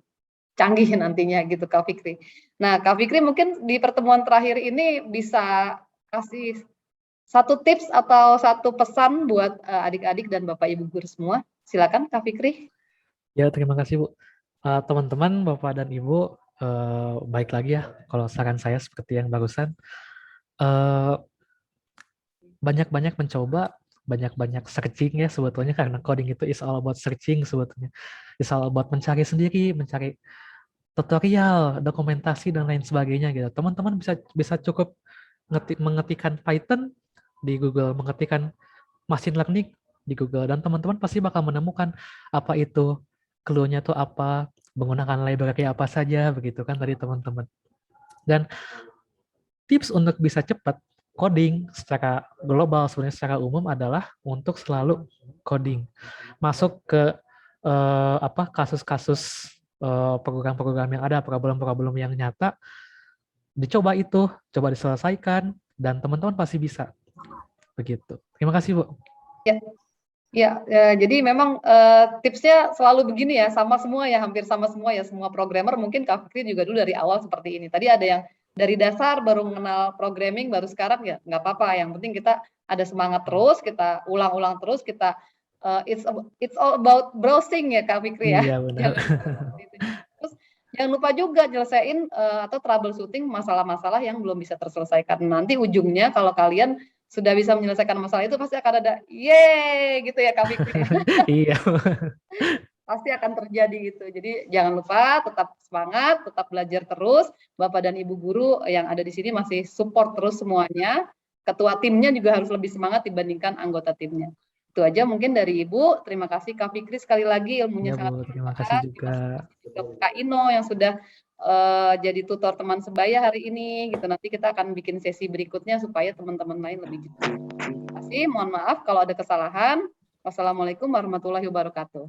canggih nantinya gitu Kak Fikri. Nah, Kak Fikri mungkin di pertemuan terakhir ini bisa kasih satu tips atau satu pesan buat adik-adik dan Bapak Ibu guru semua. Silakan Kak Fikri. Ya, terima kasih Bu. Teman-teman, Bapak dan Ibu, baik lagi ya kalau saran saya seperti yang barusan. Banyak-banyak mencoba, banyak-banyak searching ya sebetulnya, karena coding itu is all about searching sebetulnya. Is all about mencari sendiri, mencari tutorial, dokumentasi dan lain sebagainya gitu. Teman-teman bisa cukup mengetikkan Python di Google, mengetikkan machine learning di Google, dan teman-teman pasti bakal menemukan apa itu clue-nya tuh apa, menggunakan library apa saja begitu kan tadi teman-teman. Dan tips untuk bisa cepat coding secara global sebenarnya secara umum adalah untuk selalu coding. Masuk ke kasus-kasus program-program yang ada, problem-problem yang nyata, dicoba itu, coba diselesaikan, dan teman-teman pasti bisa. Begitu. Terima kasih, Bu. Ya, jadi memang tipsnya selalu begini ya, sama semua ya, hampir sama semua ya, semua programmer mungkin Kak Fikri juga dulu dari awal seperti ini. Tadi ada yang dari dasar baru mengenal programming, baru sekarang ya nggak apa-apa, yang penting kita ada semangat terus, kita ulang-ulang terus, kita it's all about browsing ya Kak Fikri ya. Iya, benar. Terus jangan lupa juga nyelesain atau troubleshooting masalah-masalah yang belum bisa terselesaikan. Nanti ujungnya kalau kalian sudah bisa menyelesaikan masalah itu pasti akan ada yeay gitu ya Kak Fikri. Iya. Pasti akan terjadi gitu. Jadi jangan lupa tetap semangat, tetap belajar terus. Bapak dan Ibu guru yang ada di sini masih support terus semuanya. Ketua timnya juga harus lebih semangat dibandingkan anggota timnya. Itu aja mungkin dari Ibu. Terima kasih Kak Fikri sekali lagi, ilmunya Ya sangat Bu, terima kasih bermanfaat. juga. Terima kasih juga Kak Ino yang sudah jadi tutor teman sebaya hari ini gitu. Nanti kita akan bikin sesi berikutnya supaya teman-teman lain lebih jelas. Terima kasih. Mohon maaf kalau ada kesalahan. Wassalamualaikum warahmatullahi wabarakatuh.